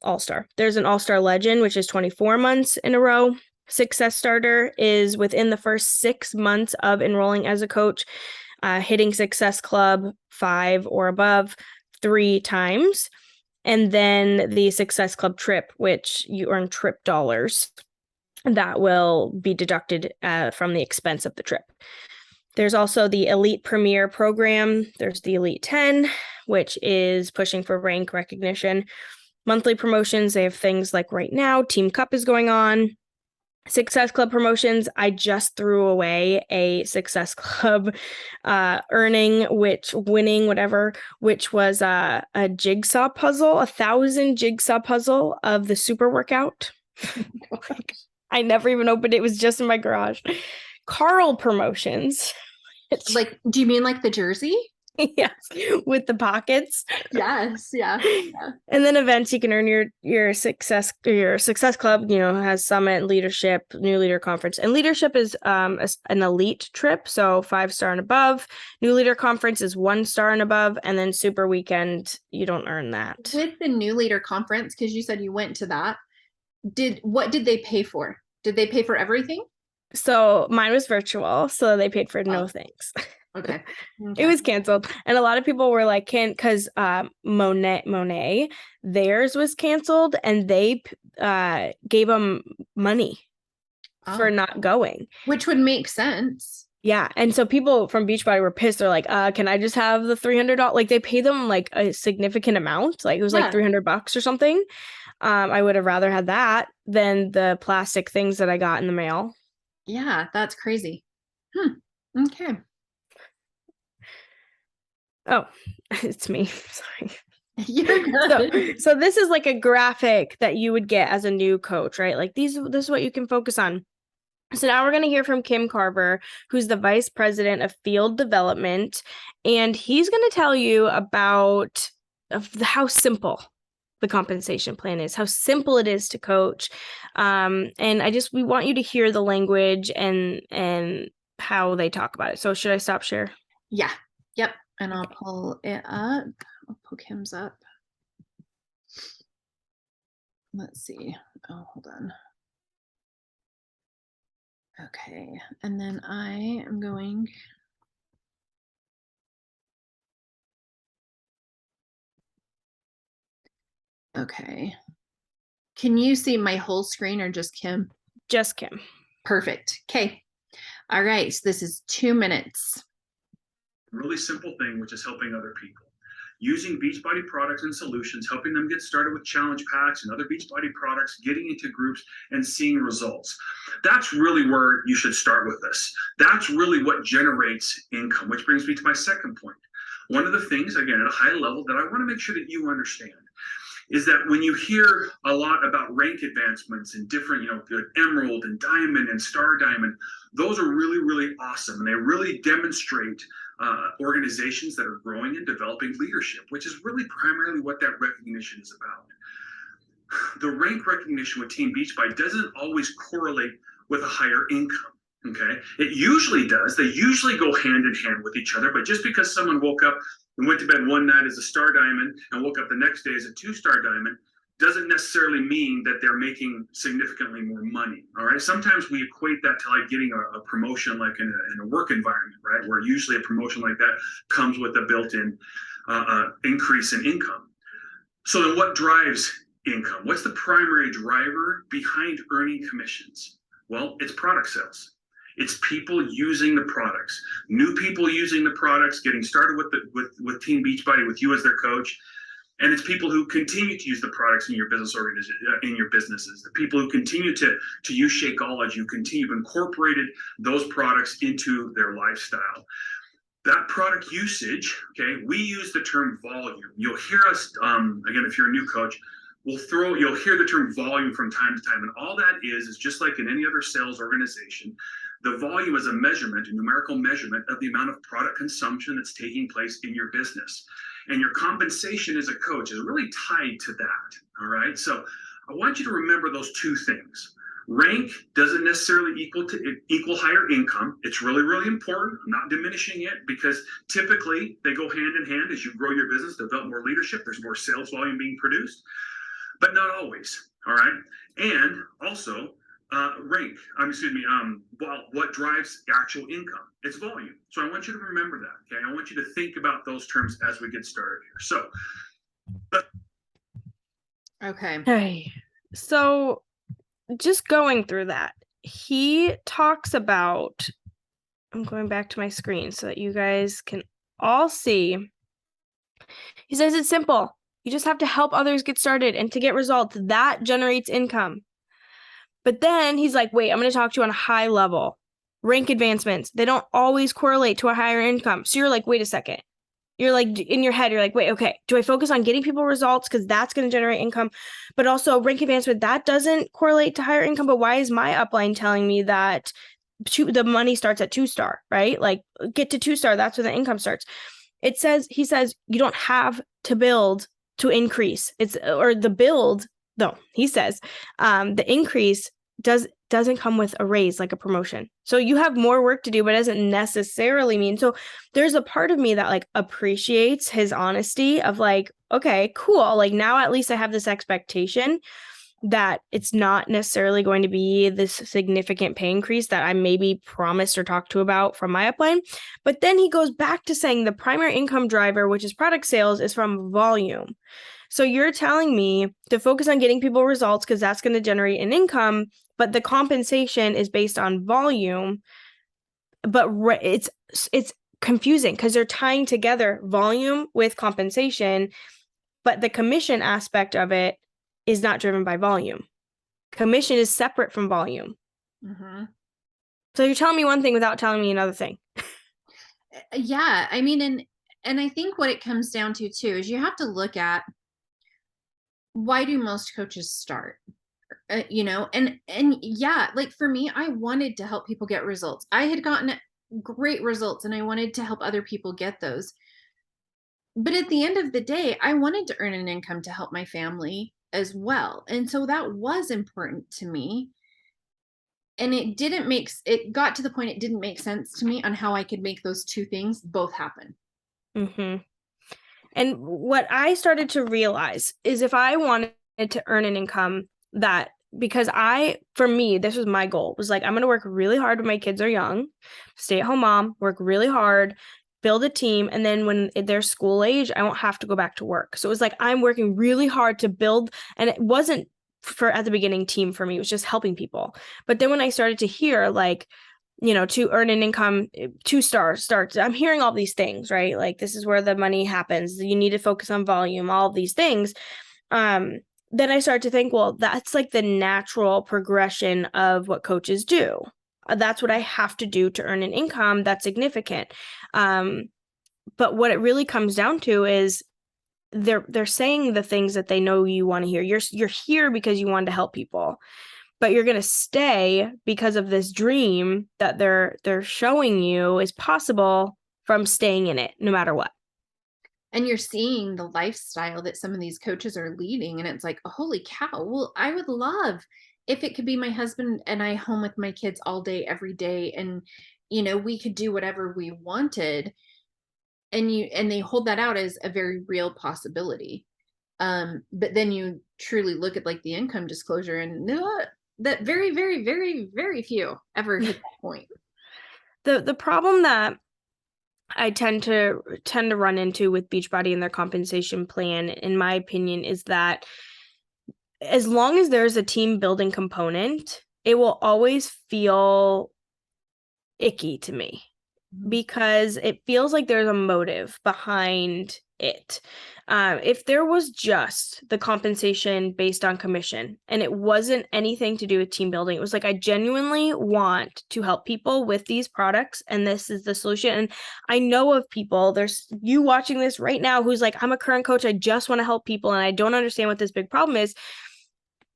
B: All-Star. There's an All-Star Legend, which is 24 months in a row. Success Starter is within the first 6 months of enrolling as a coach, hitting Success Club 5 or above 3 times. And then the Success Club Trip, which you earn trip dollars that will be deducted from the expense of the trip. There's also the Elite Premier program. There's the Elite 10, which is pushing for rank recognition. Monthly promotions, they have things like right now, Team Cup is going on. Success Club promotions, I just threw away a Success Club winning, which was a jigsaw puzzle, 1,000 jigsaw puzzle of the super workout. I never even opened it. It was just in my garage. Carl promotions.
A: Like, do you mean like the jersey?
B: Yes, with the pockets.
A: Yes, yeah.
B: And then events, you can earn your success club, has summit, leadership, new leader conference. And leadership is an elite trip, so 5-star and above. New leader conference is 1-star and above, and then super weekend, you don't earn that.
A: With the new leader conference, because you said you went to that, what did they pay for? Did they pay for everything?
B: So mine was virtual, so they paid for no things.
A: Okay.
B: It was canceled. And a lot of people were like, because Monet, theirs was canceled and they gave them money for not going.
A: Which would make sense.
B: Yeah. And so people from Beachbody were pissed. They're like, can I just have the $300? Like they paid them like a significant amount. Like it was like $300 or something. I would have rather had that than the plastic things that I got in the mail.
A: Yeah, that's crazy. Okay.
B: Oh, it's me. Sorry.
A: You're good.
B: So this is like a graphic that you would get as a new coach, right? Like this is what you can focus on. So now we're going to hear from Kim Carver, who's the Vice President of Field Development, and he's going to tell you about how simple the compensation plan is, how simple it is to coach. And we want you to hear the language and how they talk about it. So should I stop share?
A: Yeah. Yep. And I'll pull it up. I'll pull Kim's up. Let's see. Oh, hold on. Okay. And then I am going. Okay. Can you see my whole screen or just Kim?
B: Just Kim.
A: Perfect. Okay. All right. So this is 2 minutes.
C: Really simple thing, which is helping other people. Using Beachbody products and solutions, helping them get started with challenge packs and other Beachbody products, getting into groups and seeing results. That's really where you should start with this. That's really what generates income, which brings me to my second point. One of the things, again, at a high level that I want to make sure that you understand is that when you hear a lot about rank advancements and different, emerald and diamond and star diamond, those are really, really awesome. And they really demonstrate organizations that are growing and developing leadership, which is really primarily what that recognition is about. The rank recognition with Team Beachbody doesn't always correlate with a higher income. Okay, it usually does. They usually go hand in hand with each other. But just because someone woke up and went to bed one night as a star diamond and woke up the next day as a 2-star diamond doesn't necessarily mean that they're making significantly more money. All right. Sometimes we equate that to like getting a promotion, like in a work environment, right? Where usually a promotion like that comes with a built-in increase in income. So then what drives income? What's the primary driver behind earning commissions? Well, it's product sales. It's people using the products, new people using the products, getting started with Team Beachbody, with you as their coach. And it's people who continue to use the products in your business in your businesses, the people who continue to use Shakeology, who continue to incorporated those products into their lifestyle. That product usage, okay, we use the term volume. You'll hear us, again, if you're a new coach, you'll hear the term volume from time to time. And all that is just like in any other sales organization, the volume is a measurement, a numerical measurement of the amount of product consumption that's taking place in your business. And your compensation as a coach is really tied to that, all right? So I want you to remember those two things. Rank doesn't necessarily equal higher income. It's really, really important. I'm not diminishing it because typically they go hand in hand. As you grow your business, develop more leadership, there's more sales volume being produced, but not always. All right. And also, what drives actual income? It's volume. So I want you to remember that. Okay. I want you to think about those terms as we get started here. So,
A: Okay.
B: Hey, so just going through that, he talks about, I'm going back to my screen so that you guys can all see. He says it's simple. You just have to help others get started and to get results. That generates income. But then he's like, wait, I'm going to talk to you on a high level. Rank advancements, they don't always correlate to a higher income. So you're like, wait a second. You're like, in your head, you're like, wait, okay, do I focus on getting people results because that's going to generate income? But also rank advancement, that doesn't correlate to higher income. But why is my upline telling me that the money starts at 2-star, right? Like get to 2-star, that's where the income starts. He says, you don't have to build to increase. He says, the increase doesn't come with a raise, like a promotion. So you have more work to do, but it doesn't necessarily mean. So there's a part of me that like appreciates his honesty of like, okay, cool. Like now at least I have this expectation that it's not necessarily going to be this significant pay increase that I maybe promised or talked to about from my upline. But then he goes back to saying the primary income driver, which is product sales, is from volume. So you're telling me to focus on getting people results because that's going to generate an income, but the compensation is based on volume. But it's confusing because they're tying together volume with compensation, but the commission aspect of it is not driven by volume. Commission is separate from volume.
A: Mm-hmm.
B: So you're telling me one thing without telling me another thing.
A: Yeah, I mean, and I think what it comes down to too is you have to look at why do most coaches start? And yeah, like for me, I wanted to help people get results. I had gotten great results and I wanted to help other people get those. But at the end of the day, I wanted to earn an income to help my family as well. And so that was important to me. And it got to the point it didn't make sense to me on how I could make those two things both happen.
B: Mm-hmm. And what I started to realize is if I wanted to earn an income for me, this was my goal, was like, I'm going to work really hard when my kids are young, stay at home mom, work really hard, build a team. And then when they're school age, I won't have to go back to work. So it was like, I'm working really hard to build, and it wasn't at the beginning team for me, it was just helping people. But then when I started to hear like, to earn an income, 2-star starts, I'm hearing all these things, right? Like this is where the money happens. You need to focus on volume, all of these things. Then I started to think, well, that's like the natural progression of what coaches do. That's what I have to do to earn an income that's significant. But what it really comes down to is they're saying the things that they know you want to hear. You're here because you want to help people. But you're going to stay because of this dream that they're showing you is possible from staying in it, no matter what.
A: And you're seeing the lifestyle that some of these coaches are leading. And it's like, oh, holy cow. Well, I would love if it could be my husband and I home with my kids all day, every day. And, we could do whatever we wanted. And they hold that out as a very real possibility. But then you truly look at like the income disclosure and that very, very, very, very few ever hit that point.
B: The problem that I tend to run into with Beachbody and their compensation plan, in my opinion, is that as long as there's a team building component, it will always feel icky to me. because it feels like there's a motive behind it. If there was just the compensation based on commission and it wasn't anything to do with team building, it was like, I genuinely want to help people with these products and this is the solution. And I know of people, there's you watching this right now who's like, I'm a current coach, I just want to help people and I don't understand what this big problem is.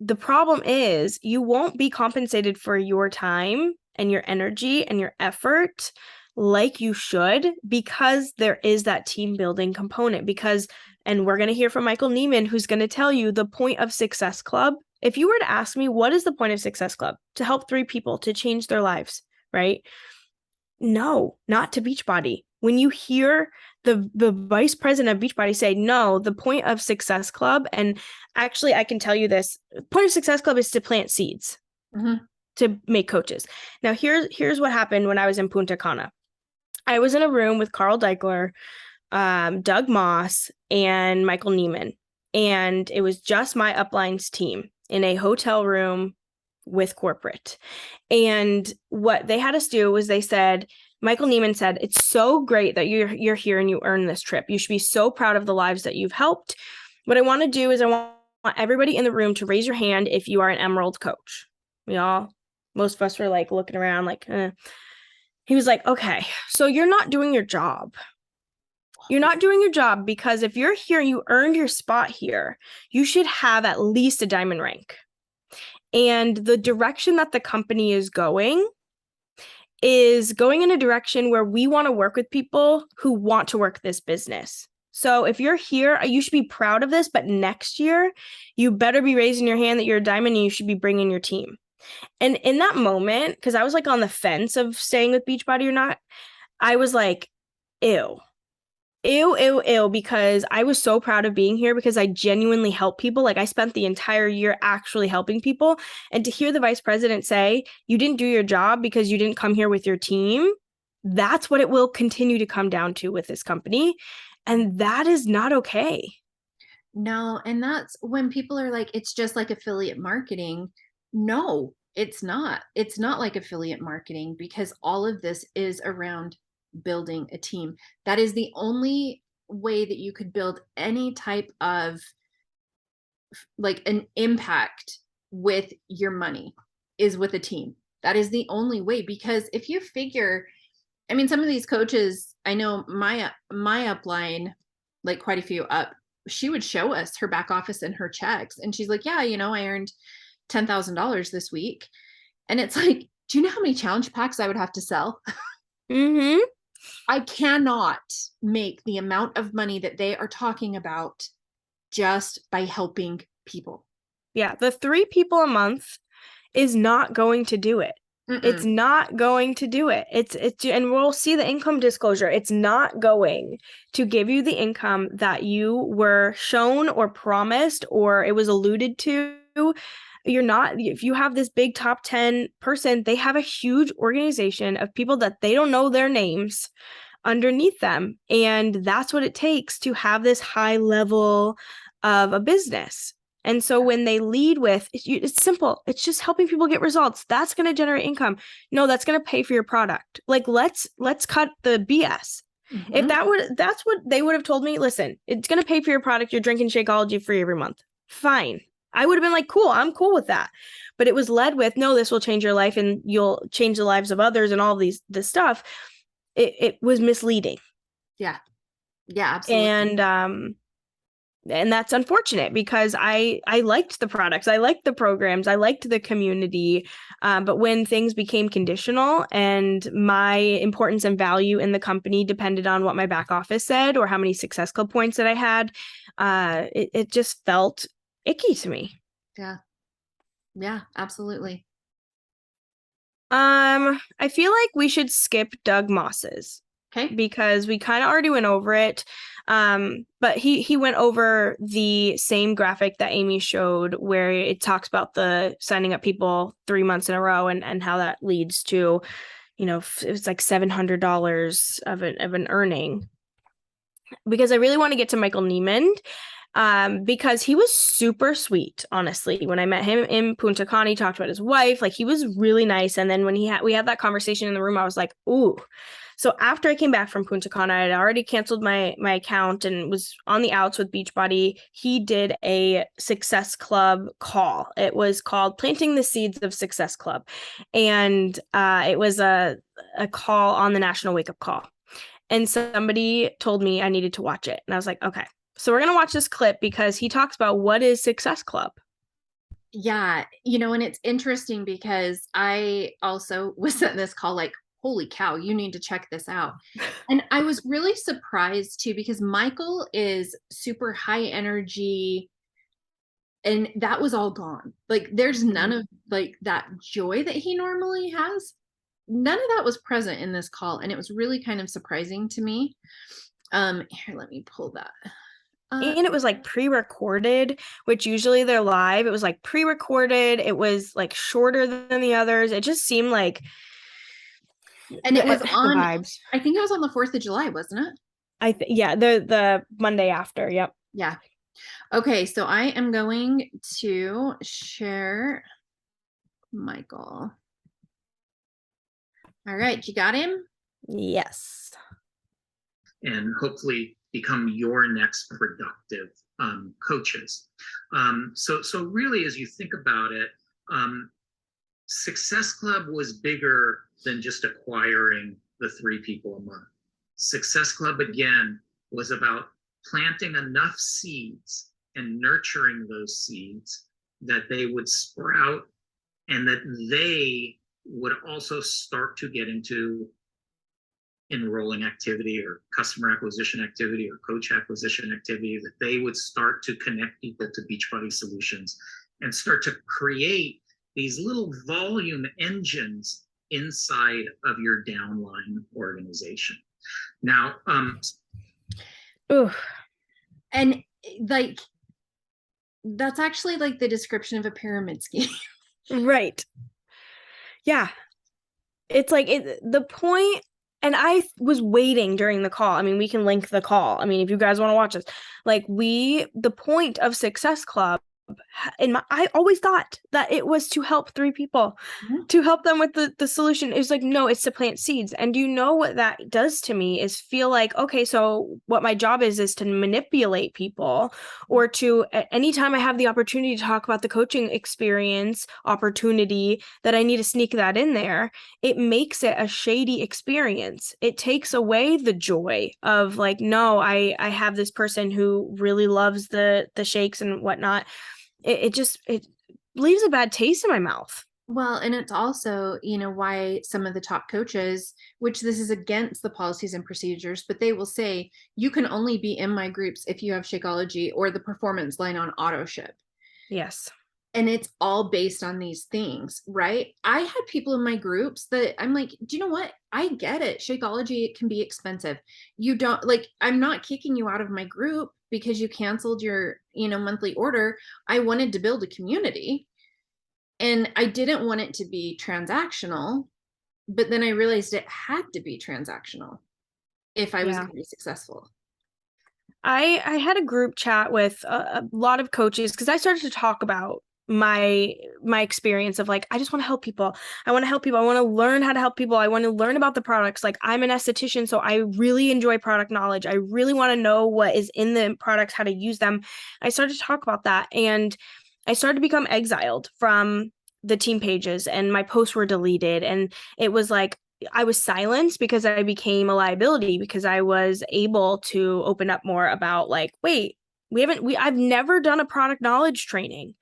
B: The problem is you won't be compensated for your time and your energy and your effort like you should, because there is that team building component. Because, and we're going to hear from Michael Neiman, who's going to tell you the point of Success Club. If you were to ask me, what is the point of Success Club? To help 3 people to change their lives, right? No, not to Beachbody. When you hear the vice president of Beachbody say, no, the point of Success Club, and actually I can tell you this, point of Success Club is to plant seeds, to make coaches. Now here's what happened when I was in Punta Cana. I was in a room with Carl Deichler, Doug Moss, and Michael Neiman. And it was just my uplines team in a hotel room with corporate. And what they had us do was they said, Michael Neiman said, it's so great that you're here and you earned this trip. You should be so proud of the lives that you've helped. What I want to do is I want everybody in the room to raise your hand if you are an Emerald coach. Most of us were like looking around like, He was like, okay, so you're not doing your job. You're not doing your job because if you're here, you earned your spot here, you should have at least a diamond rank. And the direction that the company is going in a direction where we want to work with people who want to work this business. So if you're here, you should be proud of this, but next year, you better be raising your hand that you're a diamond and you should be bringing your team. And in that moment, because I was like on the fence of staying with Beachbody or not, I was like, ew, because I was so proud of being here because I genuinely help people. Like I spent the entire year actually helping people. And to hear the vice president say, you didn't do your job because you didn't come here with your team, that's what it will continue to come down to with this company. And that is not okay.
A: No, and that's when people are like, it's just like affiliate marketing. No, it's not. It's not like affiliate marketing because all of this is around building a team. That is the only way that you could build any type of like an impact with your money is with a team. That is the only way, because if you figure, I mean, some of these coaches, I know my upline, like quite a few up, she would show us her back office and her checks. And she's like, yeah, I earned $10,000 this week. And it's like, do you know how many challenge packs I would have to sell? I cannot make the amount of money that they are talking about just by helping people.
B: Yeah. The 3 people a month is not going to do it. It's not going to do it. It's and we'll see the income disclosure. It's not going to give you the income that you were shown or promised or it was alluded to. You're not, if you have this big top 10 person, they have a huge organization of people that they don't know their names underneath them. And that's what it takes to have this high level of a business. And so when they lead with, it's simple. It's just helping people get results. That's going to generate income. No, that's going to pay for your product. Like, let's cut the BS. If that's what they would have told me, listen, it's going to pay for your product. You're drinking Shakeology free every month. Fine. I would have been like, cool, I'm cool with that. But it was led with, no, this will change your life and you'll change the lives of others and all of this stuff. It was misleading.
A: Yeah. Yeah, absolutely.
B: And that's unfortunate because I liked the products. I liked the programs. I liked the community. But when things became conditional and my importance and value in the company depended on what my back office said or how many Success Club points that I had, it just felt icky to me.
A: Yeah. Yeah, absolutely.
B: I feel like we should skip Doug Moss's.
A: Okay.
B: Because we kind of already went over it. But he went over the same graphic that Amy showed where it talks about the signing up people 3 months in a row and how that leads to, it was like $700 of an earning. Because I really want to get to Michael Neiman. Because he was super sweet, honestly. When I met him in Punta Cana, he talked about his wife. Like, he was really nice. And then when we had that conversation in the room, I was like, ooh, So after I came back from Punta Cana, I had already canceled my account and was on the outs with Beachbody. He did a Success Club call. It was called Planting the Seeds of Success Club. And it was a call on the National Wake Up Call. And somebody told me I needed to watch it. And I was like, okay. So we're going to watch this clip because he talks about what is Success Club.
A: Yeah, and it's interesting because I also was at this call like, holy cow, you need to check this out. And I was really surprised too, because Michael is super high energy and that was all gone. Like there's none of like that joy that he normally has. None of that was present in this call. And it was really kind of surprising to me. Here, let me pull that.
B: And it was like pre-recorded, which usually they're live. It was like pre-recorded. It was like shorter than the others. It just seemed like,
A: and it was on
B: vibes.
A: I think it was on the 4th of July, wasn't it?
B: Yeah, the Monday after. Yep.
A: Yeah. Okay, so I am going to share Michael. All right, you got him?
B: Yes.
D: And hopefully become your next productive coaches. So really, as you think about it, Success Club was bigger than just acquiring the 3 people a month. Success Club, again, was about planting enough seeds and nurturing those seeds that they would sprout and that they would also start to get into enrolling activity or customer acquisition activity or coach acquisition activity, that they would start to connect people to Beachbody solutions and start to create these little volume engines inside of your downline organization. Now,
A: and like that's actually like the description of a pyramid scheme.
B: Right. Yeah. It's like the point. And I was waiting during the call. I mean, we can link the call. I mean, if you guys want to watch this, like the point of Success Club, I always thought that it was to help 3 people, to help them with the solution. It was like, no, it's to plant seeds. And you know what that does to me is feel like, okay, so what my job is to manipulate people, or to anytime I have the opportunity to talk about the coaching experience opportunity, that I need to sneak that in there. It makes it a shady experience. It takes away the joy of like, no, I have this person who really loves the shakes and whatnot. It leaves a bad taste in my mouth.
A: Well, and it's also, why some of the top coaches, which this is against the policies and procedures, but they will say, you can only be in my groups if you have Shakeology or the performance line on auto ship.
B: Yes.
A: And it's all based on these things, right? I had people in my groups that I'm like, do you know what? I get it. Shakeology, it can be expensive. You don't like, I'm not kicking you out of my group because you canceled your, monthly order. I wanted to build a community and I didn't want it to be transactional, but then I realized it had to be transactional if I was going to be successful.
B: I had a group chat with a lot of coaches because I started to talk about my experience of like, I just want to help people. I want to help people. I want to learn how to help people. I want to learn about the products. Like, I'm an esthetician, so I really enjoy product knowledge. I really want to know what is in the products, how to use them. I started to talk about that, and I started to become exiled from the team pages, and my posts were deleted, and it was like I was silenced because I became a liability, because I was able to open up more about like, wait, I've never done a product knowledge training.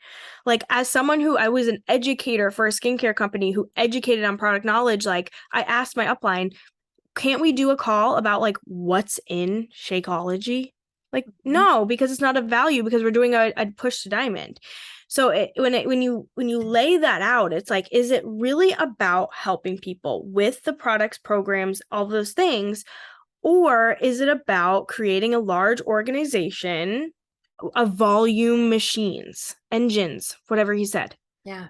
B: Like, as someone who I was an educator for a skincare company who educated on product knowledge, like I asked my upline, can't we do a call about like what's in Shakeology? Like, no, because it's not of value, because we're doing a push to diamond. So when you lay that out, it's like, is it really about helping people with the products, programs, all those things? Or is it about creating a large organization of volume machines, engines, whatever he said?
A: Yeah.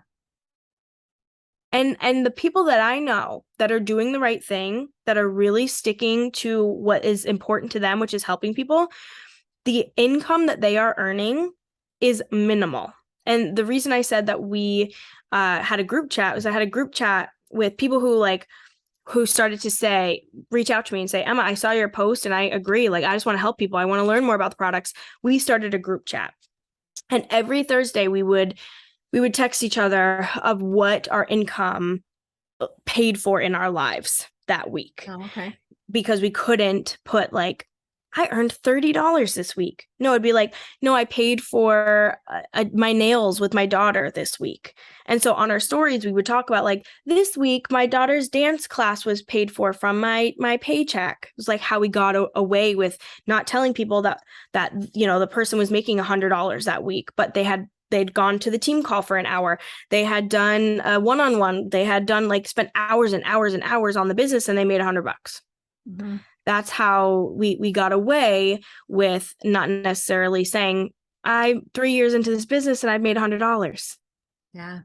B: And the people that I know that are doing the right thing, that are really sticking to what is important to them, which is helping people, the income that they are earning is minimal. And the reason I said that we had a group chat was I had a group chat with people who like who started to reach out to me and say, Emma, I saw your post and I agree. Like, I just want to help people. I want to learn more about the products. We started a group chat. And every Thursday we would text each other of what our income paid for in our lives that week.
A: Oh, okay.
B: Because we couldn't put like, I earned $30 this week. No, it'd be like, no, I paid for my nails with my daughter this week. And so on our stories, we would talk about like, this week, my daughter's dance class was paid for from my paycheck. It was like how we got away with not telling people that, the person was making $100 that week, but they'd gone to the team call for an hour. They had done a one-on-one. They had done like spent hours and hours and hours on the business and they made $100.
A: Mm-hmm.
B: That's how we got away with not necessarily saying, I'm 3 years into this business and I've made $100.
A: Yeah.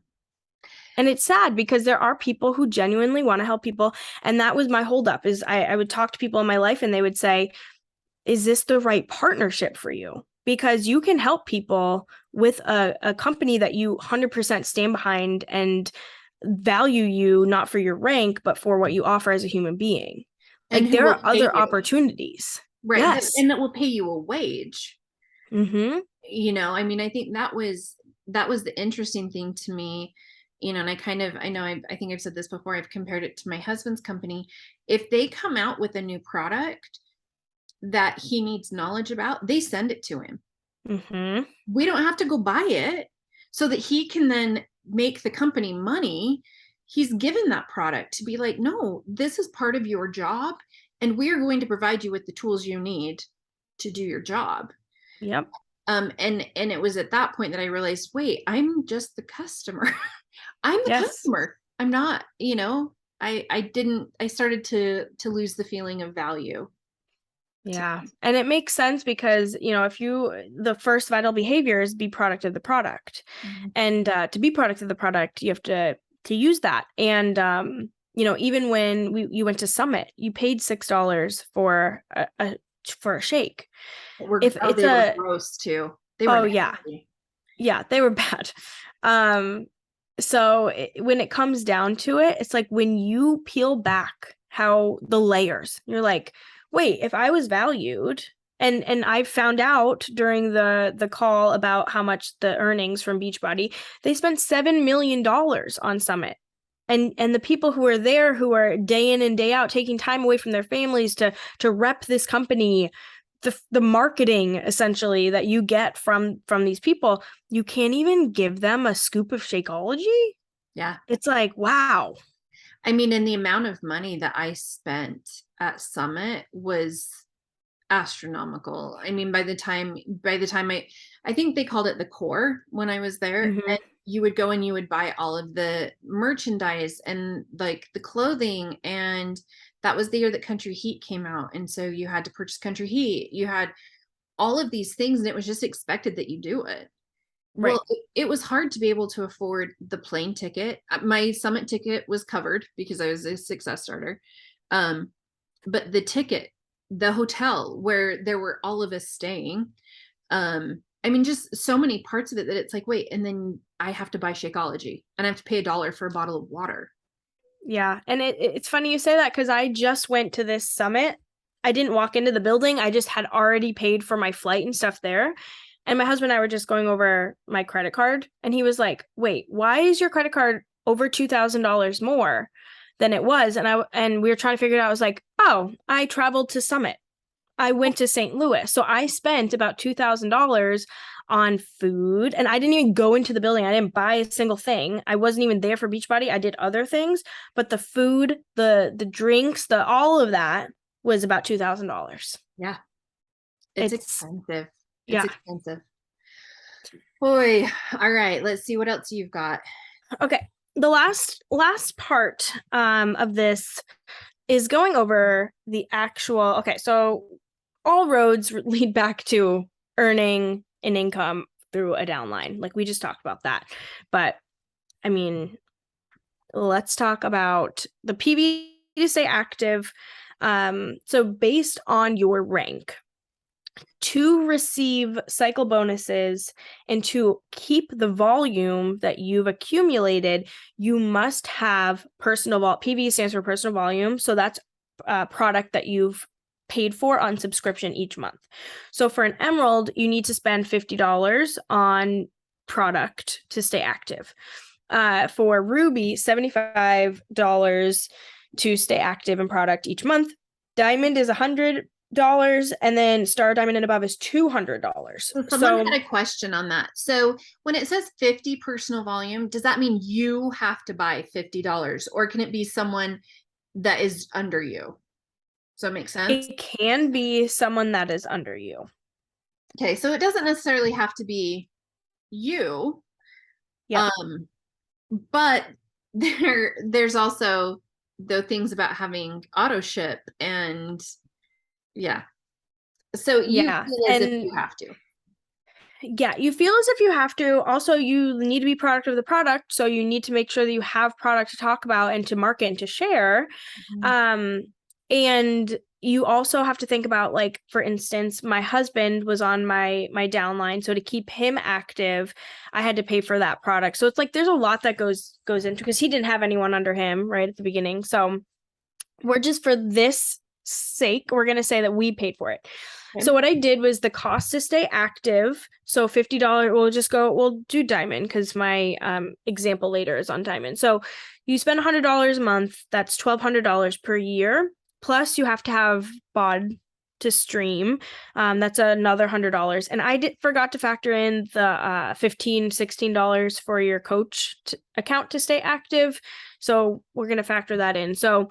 B: And it's sad because there are people who genuinely want to help people. And that was my holdup is I would talk to people in my life and they would say, is this the right partnership for you? Because you can help people with a company that you 100% stand behind and value you, not for your rank, but for what you offer as a human being. Like there are other opportunities.
A: Right.
B: Yes.
A: And that will pay you a wage.
B: Mm-hmm.
A: I mean, I think that was the interesting thing to me, and I think I've said this before, I've compared it to my husband's company. If they come out with a new product that he needs knowledge about, they send it to him.
B: Mm-hmm.
A: We don't have to go buy it so that he can then make the company money. He's given that product to be like, no, this is part of your job and we are going to provide you with the tools you need to do your job.
B: Yep.
A: And it was at that point that I realized, wait, I'm just the customer. I'm the customer. I'm not, I started to lose the feeling of value.
B: Yeah. And it makes sense because, the first vital behavior is be product of the product.
A: Mm-hmm.
B: And to be product of the product, you have to use that. And, even when you went to Summit, you paid $6 for a shake.
A: They were gross too. They were nasty.
B: Yeah, they were bad. So when it comes down to it, it's like when you peel back how the layers, you're like, wait, if I was valued, and I found out during the call about how much the earnings from Beachbody, they spent $7 million on Summit. And the people who are there, who are day in and day out taking time away from their families to rep this company, the marketing essentially that you get from these people, you can't even give them a scoop of Shakeology.
A: Yeah.
B: It's like, wow.
A: I mean, and the amount of money that I spent at Summit was astronomical. I mean, by the time I think they called it the core when I was there.
B: Mm-hmm.
A: And you would go and you would buy all of the merchandise and like the clothing. And that was the year that Country Heat came out. And so you had to purchase Country Heat. You had all of these things and it was just expected that you do it. Right. Well, it was hard to be able to afford the plane ticket. My Summit ticket was covered because I was a success starter. But the ticket, the hotel where there were all of us staying, I mean, just so many parts of it that it's like, wait, and then I have to buy Shakeology and I have to pay $1 for a bottle of water.
B: Yeah. And it's funny you say that because I just went to this Summit. I didn't walk into the building. I just had already paid for my flight and stuff there. And my husband and I were just going over my credit card. And he was like, wait, why is your credit card over $2,000 more than it was? And we were trying to figure it out. I was like, oh, I traveled to Summit. I went to St. Louis. So I spent about $2,000 on food. And I didn't even go into the building. I didn't buy a single thing. I wasn't even there for Beachbody. I did other things. But the food, the drinks, all of that was about $2,000.
A: Yeah. It's expensive.
B: It's
A: expensive. Boy. All right. Let's see what else you've got.
B: Okay. The last part of this is going over the actual, okay, so all roads lead back to earning an income through a downline. Like we just talked about that. But I mean, let's talk about the PB to stay active. So based on your rank, to receive cycle bonuses and to keep the volume that you've accumulated, you must have PV stands for personal volume. So that's a product that you've paid for on subscription each month. So for an Emerald, you need to spend $50 on product to stay active. For Ruby, $75 to stay active in product each month. Diamond is $100, and then Star, Diamond, and above is $200.
A: So someone had a question on that. So when it says 50 personal volume, does that mean you have to buy $50, or can it be someone that is under you? Does that make sense?
B: It can be someone that is under you.
A: Okay, so it doesn't necessarily have to be you.
B: Yeah.
A: But there's also the things about having auto ship, and yeah. So you feel as if you have to.
B: Yeah, you feel as if you have to. Also, you need to be product of the product, so you need to make sure that you have product to talk about and to market and to share.
A: Mm-hmm.
B: And you also have to think about, like, for instance, my husband was on my downline, so to keep him active, I had to pay for that product. So it's like there's a lot that goes into, because he didn't have anyone under him right at the beginning. So we're just, for this sake, we're going to say that we paid for it. Okay. So what I did was the cost to stay active. So $50, we'll do Diamond, because my example later is on Diamond. So you spend $100 a month, that's $1,200 per year. Plus you have to have BOD to stream. That's another $100. And I forgot to factor in the $15, $16 for your coach account to stay active. So we're going to factor that in. So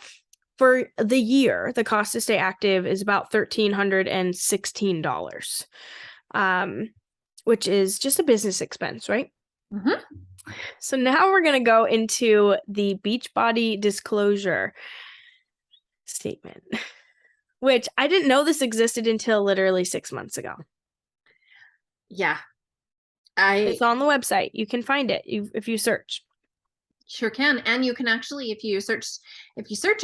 B: for the year, the cost to stay active is about $1,316, which is just a business expense, right?
A: Mm-hmm.
B: So now we're going to go into the Beachbody disclosure statement, which I didn't know this existed until literally 6 months ago.
A: Yeah.
B: It's on the website. You can find it if you search.
A: Sure can. And you can actually, if you search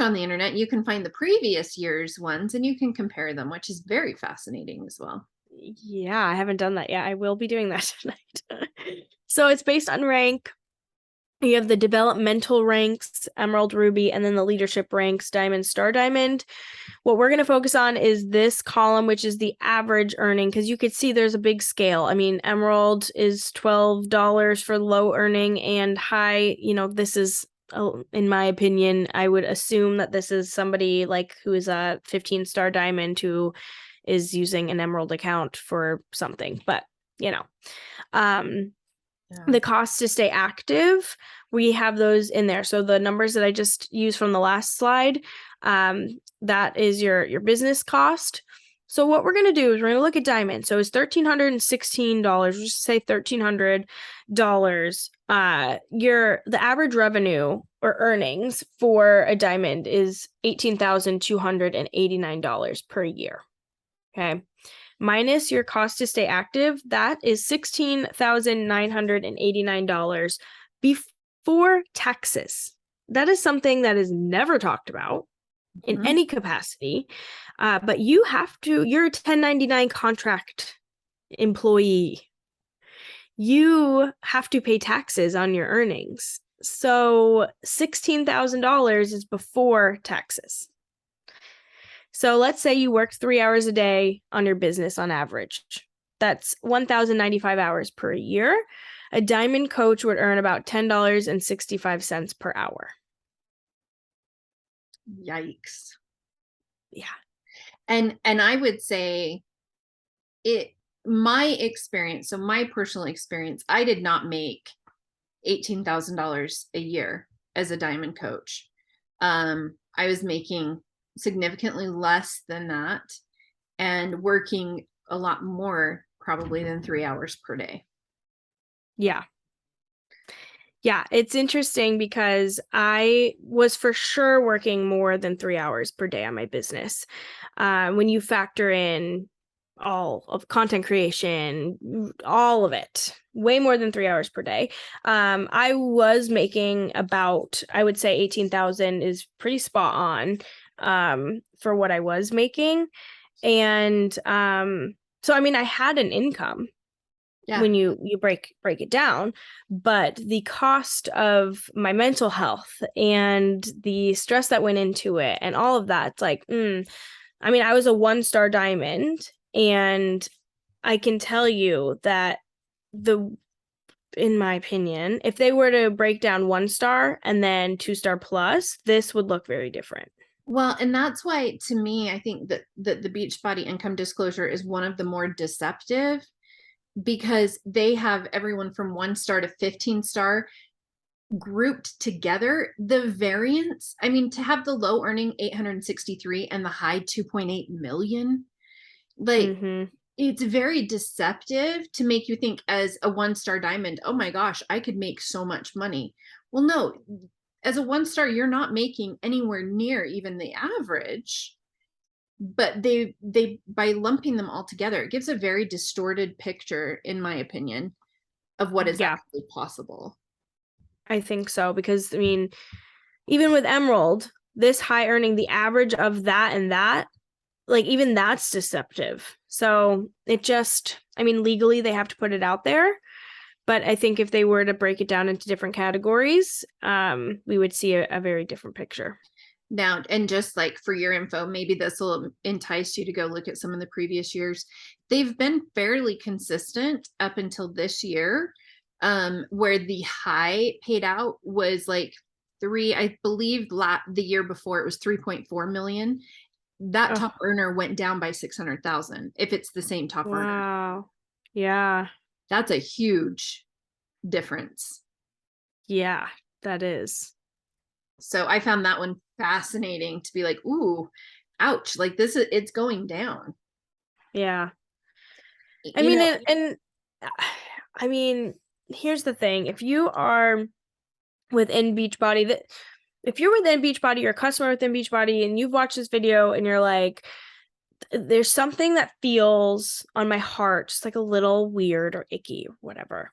A: on the internet, you can find the previous year's ones and you can compare them, which is very fascinating as well.
B: Yeah, I haven't done that yet. I will be doing that tonight. So it's based on rank. You have the developmental ranks, Emerald, Ruby, and then the leadership ranks, Diamond, Star, Diamond. What we're going to focus on is this column, which is the average earning, because you could see there's a big scale. I mean, Emerald is $12 for low earning, and high, this is, in my opinion, I would assume that this is somebody like who is a 15-star Diamond who is using an Emerald account for something, but the cost to stay active, we have those in there. So the numbers that I just used from the last slide, that is your business cost. So what we're going to do is we're going to look at Diamond. So it's $1,316. We'll just say $1,300. The average revenue or earnings for a Diamond is $18,289 per year. Okay. Minus your cost to stay active, that is $16,989 before taxes. That is something that is never talked about in any capacity, but you're a 1099 contract employee. You have to pay taxes on your earnings. So $16,000 is before taxes. So let's say you work 3 hours a day on your business on average. That's 1,095 hours per year. A Diamond coach would earn about $10.65 per hour.
A: Yikes.
B: Yeah.
A: And I would say my experience, so my personal experience, I did not make $18,000 a year as a Diamond coach. I was making significantly less than that and working a lot more probably than 3 hours per day.
B: Yeah, it's interesting because I was for sure working more than 3 hours per day on my business. When you factor in all of content creation, all of it, way more than 3 hours per day. I was making about, I would say 18,000 is pretty spot on for what I was making. And So, I mean, I had an income when you break it down, but the cost of my mental health and the stress that went into it and all of that, it's like, I mean, I was a 1-star diamond, and I can tell you that in my opinion, if they were to break down 1-star and then 2-star plus, this would look very different.
A: Well, and that's why, to me, I think that the Beachbody income disclosure is one of the more deceptive, because they have everyone from 1-star to 15-star grouped together. The variance, I mean, to have the low earning 863 and the high 2.8 million, like it's very deceptive to make you think as a 1-star diamond, oh my gosh, I could make so much money. Well, no, as a 1-star, you're not making anywhere near even the average. But they by lumping them all together, it gives a very distorted picture, in my opinion, of what is actually possible.
B: I think so, because I mean, even with Emerald, this high earning, the average of that and that, like even that's deceptive. So it just, I mean, legally they have to put it out there. But I think if they were to break it down into different categories, we would see a very different picture.
A: Now, and just like for your info, maybe this will entice you to go look at some of the previous years. They've been fairly consistent up until this year, where the high paid out was like I believe the year before it was 3.4 million. That top earner went down by 600,000 if it's the same top earner.
B: Wow. Yeah.
A: That's a huge difference.
B: Yeah, that is.
A: So I found that one fascinating to be like, ooh, ouch, like it's going down.
B: Yeah. I mean, I mean, here's the thing. If you are within Beachbody, if you're within Beachbody, you're a customer within Beachbody, and you've watched this video and you're like, there's something that feels on my heart just like a little weird or icky or whatever,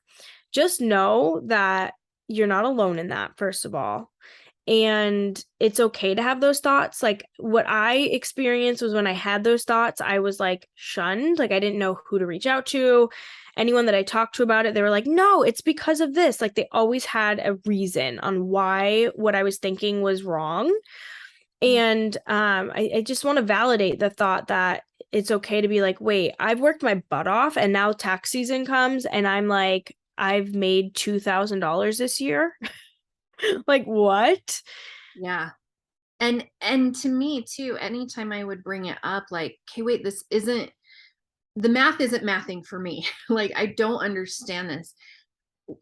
B: just know that you're not alone in that, first of all. And it's okay to have those thoughts. Like what I experienced was when I had those thoughts, I was like shunned. Like I didn't know who to reach out to. Anyone that I talked to about it, they were like, no, it's because of this. Like they always had a reason on why what I was thinking was wrong. And I just want to validate the thought that it's okay to be like, wait, I've worked my butt off and now tax season comes and I'm like, I've made $2,000 this year. Like what?
A: Yeah. And to me too, anytime I would bring it up, like, okay, wait, the math isn't mathing for me. Like, I don't understand this.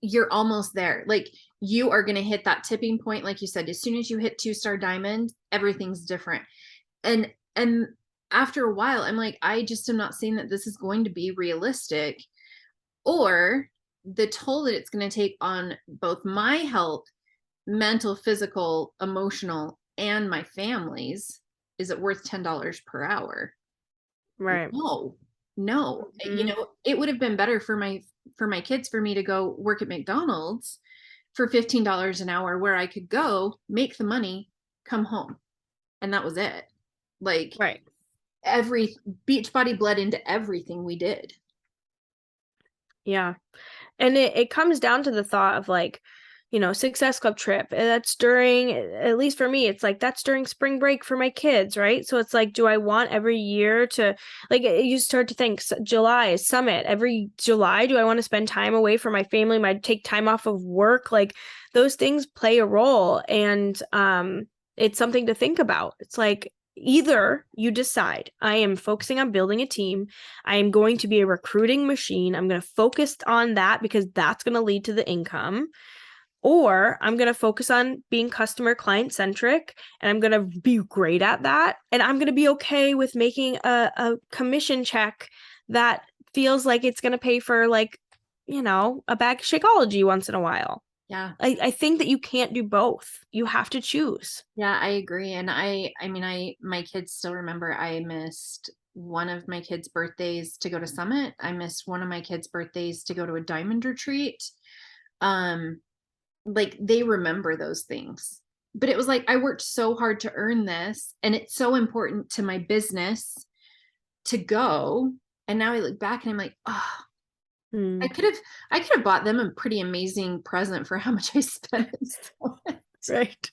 A: You're almost there. Like you are going to hit that tipping point. Like you said, as soon as you hit 2-star diamond, everything's different. And after a while, I'm like, I just am not seeing that this is going to be realistic, or the toll that it's going to take on both my health, mental, physical, emotional, and my family's. Is it worth $10 per hour?
B: Right.
A: No. You know, it would have been better for my kids for me to go work at McDonald's for $15 an hour, where I could go make the money, come home, and that was it. Like,
B: right.
A: Every Beachbody bled into everything we did.
B: Yeah. And it comes down to the thought of like, you know, Success Club trip. That's during, at least for me, it's like that's during spring break for my kids, right? So it's like, do I want every year to, like, you start to think July is summit. Every July, do I want to spend time away from my family? Might take time off of work? Like those things play a role, and it's something to think about. It's like, either you decide I am focusing on building a team. I am going to be a recruiting machine. I'm going to focus on that because that's going to lead to the income. Or I'm going to focus on being customer client centric, and I'm going to be great at that. And I'm going to be okay with making a commission check that feels like it's going to pay for, like, you know, a bag of Shakeology once in a while.
A: Yeah.
B: I think that you can't do both. You have to choose.
A: Yeah, I agree. And I mean, my kids still remember I missed one of my kids' birthdays to go to Summit. I missed one of my kids' birthdays to go to a diamond retreat. Like they remember those things. But it was like, I worked so hard to earn this, and it's so important to my business to go. And now I look back and I'm like, oh,
B: Hmm.
A: I could have bought them a pretty amazing present for how much I spent.
B: Right.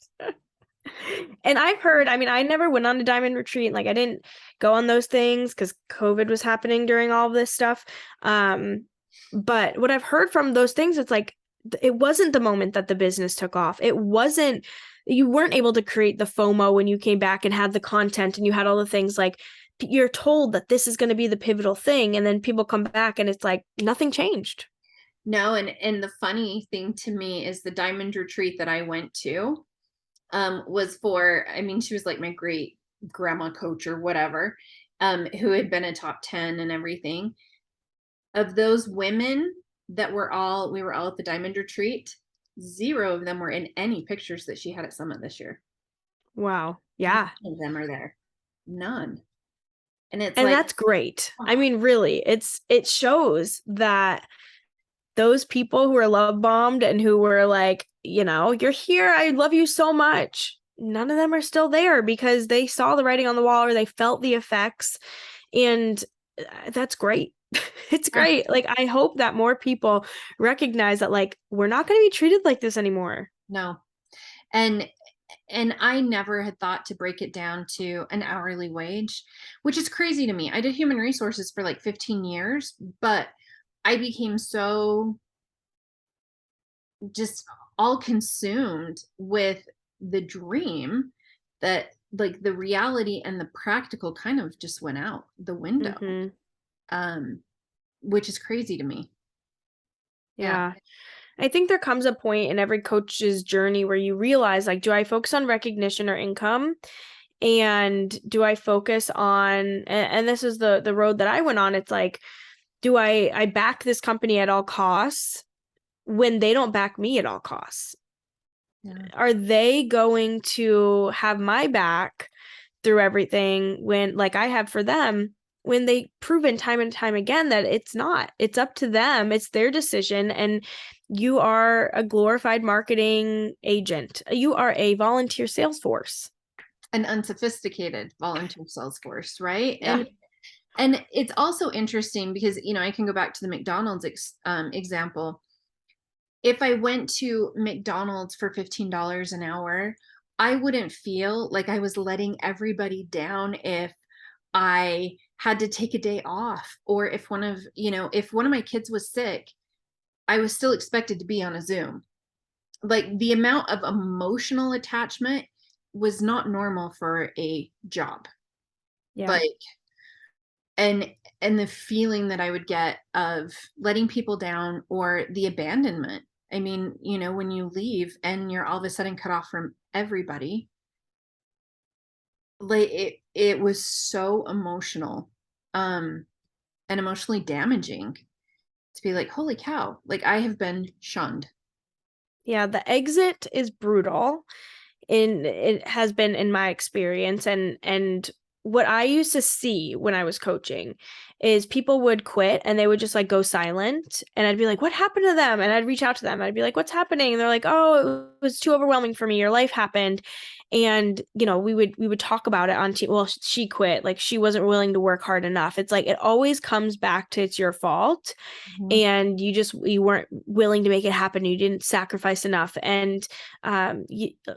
B: And I've heard, I mean, I never went on a diamond retreat. Like I didn't go on those things because COVID was happening during all of this stuff. But what I've heard from those things, it's like, it wasn't the moment that the business took off. It wasn't, you weren't able to create the FOMO when you came back and had the content and you had all the things. Like you're told that this is going to be the pivotal thing. And then people come back and it's like, nothing changed.
A: No. And the funny thing to me is the diamond retreat that I went to, was for, I mean, she was like my great grandma coach or whatever, who had been a top 10 and everything. Of those women that we were all at the diamond retreat, 0 of them were in any pictures that she had at Summit this year.
B: Wow. Yeah.
A: None of them are there. None. And it's
B: And
A: like,
B: that's great. I mean, really, it shows that those people who are love bombed and who were like, you're here, I love you so much. None of them are still there because they saw the writing on the wall or they felt the effects. And that's great. It's great. Like, I hope that more people recognize that, like, we're not going to be treated like this anymore.
A: no. And I never had thought to break it down to an hourly wage, which is crazy to me. I did human resources for like 15 years, but I became so just all consumed with the dream that like the reality and the practical kind of just went out the window.
B: Mm-hmm.
A: Which is crazy to me.
B: Yeah. I think there comes a point in every coach's journey where you realize, like, do I focus on recognition or income? And do I focus on, and this is the road that I went on. It's like, do I back this company at all costs when they don't back me at all costs?
A: Yeah.
B: Are they going to have my back through everything when, like I have for them, when they proven time and time again that it's not? It's up to them. It's their decision. And you are a glorified marketing agent. You are a volunteer sales force.
A: An unsophisticated volunteer sales force, right?
B: Yeah.
A: And it's also interesting because, I can go back to the McDonald's example. If I went to McDonald's for $15 an hour, I wouldn't feel like I was letting everybody down if I had to take a day off, or if one of my kids was sick, I was still expected to be on a Zoom. Like the amount of emotional attachment was not normal for a job.
B: Yeah.
A: Like, and the feeling that I would get of letting people down or the abandonment. I mean, when you leave and you're all of a sudden cut off from everybody, like it was so emotional, and emotionally damaging to be like, holy cow, like I have been shunned.
B: Yeah, the exit is brutal. It has been in my experience, and what I used to see when I was coaching is people would quit and they would just like go silent, and I'd be like, what happened to them? And I'd reach out to them. I'd be like, what's happening? And they're like, oh, it was too overwhelming for me, or life happened. And we would talk about it on team. Well, she quit, like she wasn't willing to work hard enough. It's like it always comes back to it's your fault.
A: Mm-hmm.
B: And you weren't willing to make it happen. You didn't sacrifice enough. And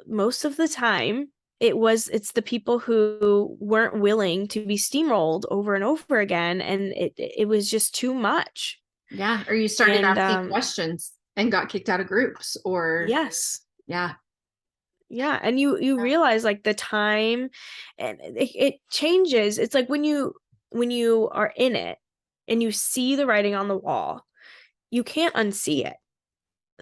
B: most of the time it's the people who weren't willing to be steamrolled over and over again. And it was just too much.
A: Yeah. Or you started asking questions and got kicked out of groups, or
B: yes.
A: Yeah.
B: Yeah. And you realize like the time, and it changes. It's like when you are in it and you see the writing on the wall, you can't unsee it.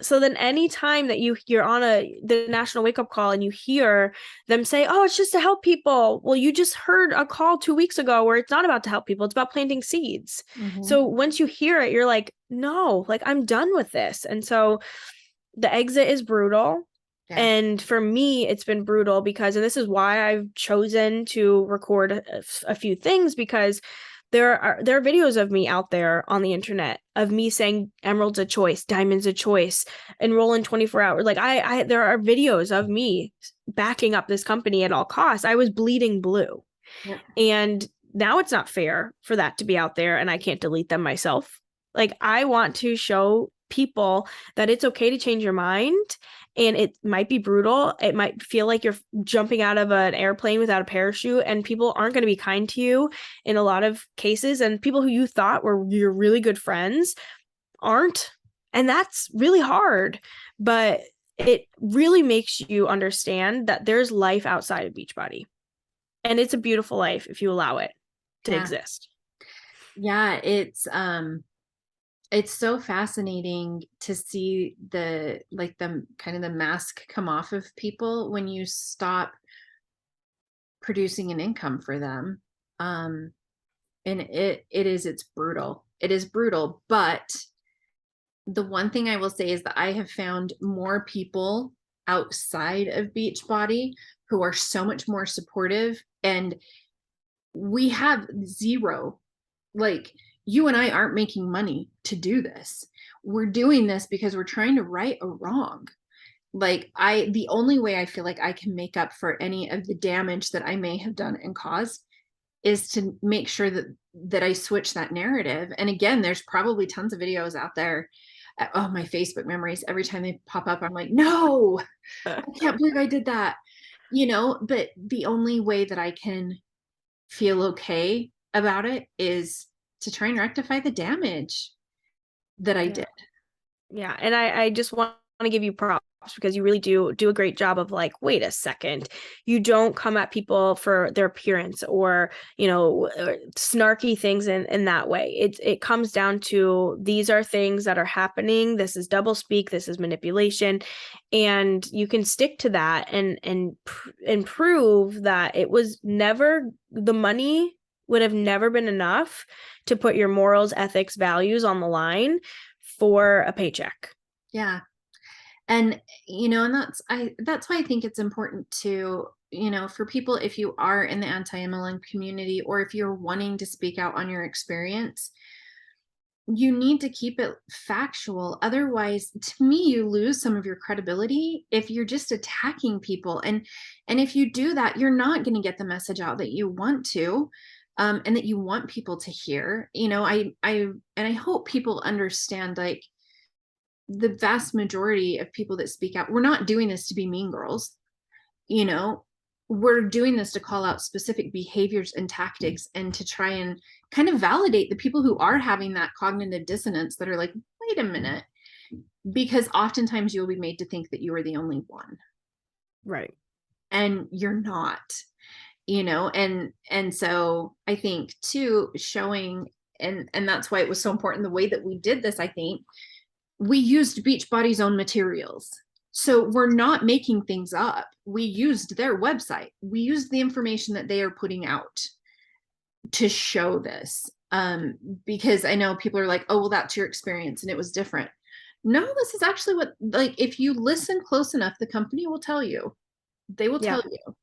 B: So then any time that you're on the national wake up call and you hear them say, oh, it's just to help people. Well, you just heard a call 2 weeks ago where it's not about to help people. It's about planting seeds.
A: Mm-hmm.
B: So once you hear it, you're like, no, like I'm done with this. And so the exit is brutal. Yeah. And for me, it's been brutal because, and this is why I've chosen to record a few things, because there are videos of me out there on the internet of me saying emerald's a choice, diamond's a choice, enroll in 24 hours. Like there are videos of me backing up this company at all costs. I was bleeding blue. Yeah. And now it's not fair for that to be out there and I can't delete them myself. Like, I want to show people that it's okay to change your mind, and it might be brutal. It might feel like you're jumping out of an airplane without a parachute, and people aren't going to be kind to you in a lot of cases. And people who you thought were your really good friends aren't. And that's really hard, but it really makes you understand that there's life outside of Beachbody. And it's a beautiful life if you allow it to exist.
A: Yeah, it's so fascinating to see the kind of the mask come off of people when you stop producing an income for them. And it's brutal. It is brutal, but the one thing I will say is that I have found more people outside of Beachbody who are so much more supportive, and we have zero, like, you and I aren't making money to do this. We're doing this because we're trying to right a wrong. Like, the only way I feel like I can make up for any of the damage that I may have done and caused is to make sure that I switch that narrative. And again, there's probably tons of videos out there. Oh, my Facebook memories, every time they pop up, I'm like, no, I can't believe I did that, but the only way that I can feel okay about it is to try and rectify the damage that I did.
B: Yeah. And I just want to give you props, because you really do a great job of, like, wait a second, you don't come at people for their appearance or, snarky things in that way. It comes down to, these are things that are happening. This is double speak. This is manipulation. And you can stick to that and prove that it was never, the money would have never been enough to put your morals, ethics, values on the line for a paycheck.
A: Yeah. And, and that's why I think it's important to, for people, if you are in the anti-MLM community, or if you're wanting to speak out on your experience, you need to keep it factual. Otherwise, to me, you lose some of your credibility if you're just attacking people. And if you do that, you're not going to get the message out that you want to, and that you want people to hear. I hope people understand, like, the vast majority of people that speak out, we're not doing this to be mean girls. We're doing this to call out specific behaviors and tactics, and to try and kind of validate the people who are having that cognitive dissonance, that are like, wait a minute, because oftentimes you'll be made to think that you are the only one.
B: Right.
A: And you're not, and so I think too, showing, and that's why it was so important the way that we did this. I think we used Beachbody's own materials. So we're not making things up. We used their website. We used the information that they are putting out to show this. Because I know people are like, oh, well, that's your experience and it was different. No, this is actually what, like, if you listen close enough, the company will tell you. They will tell you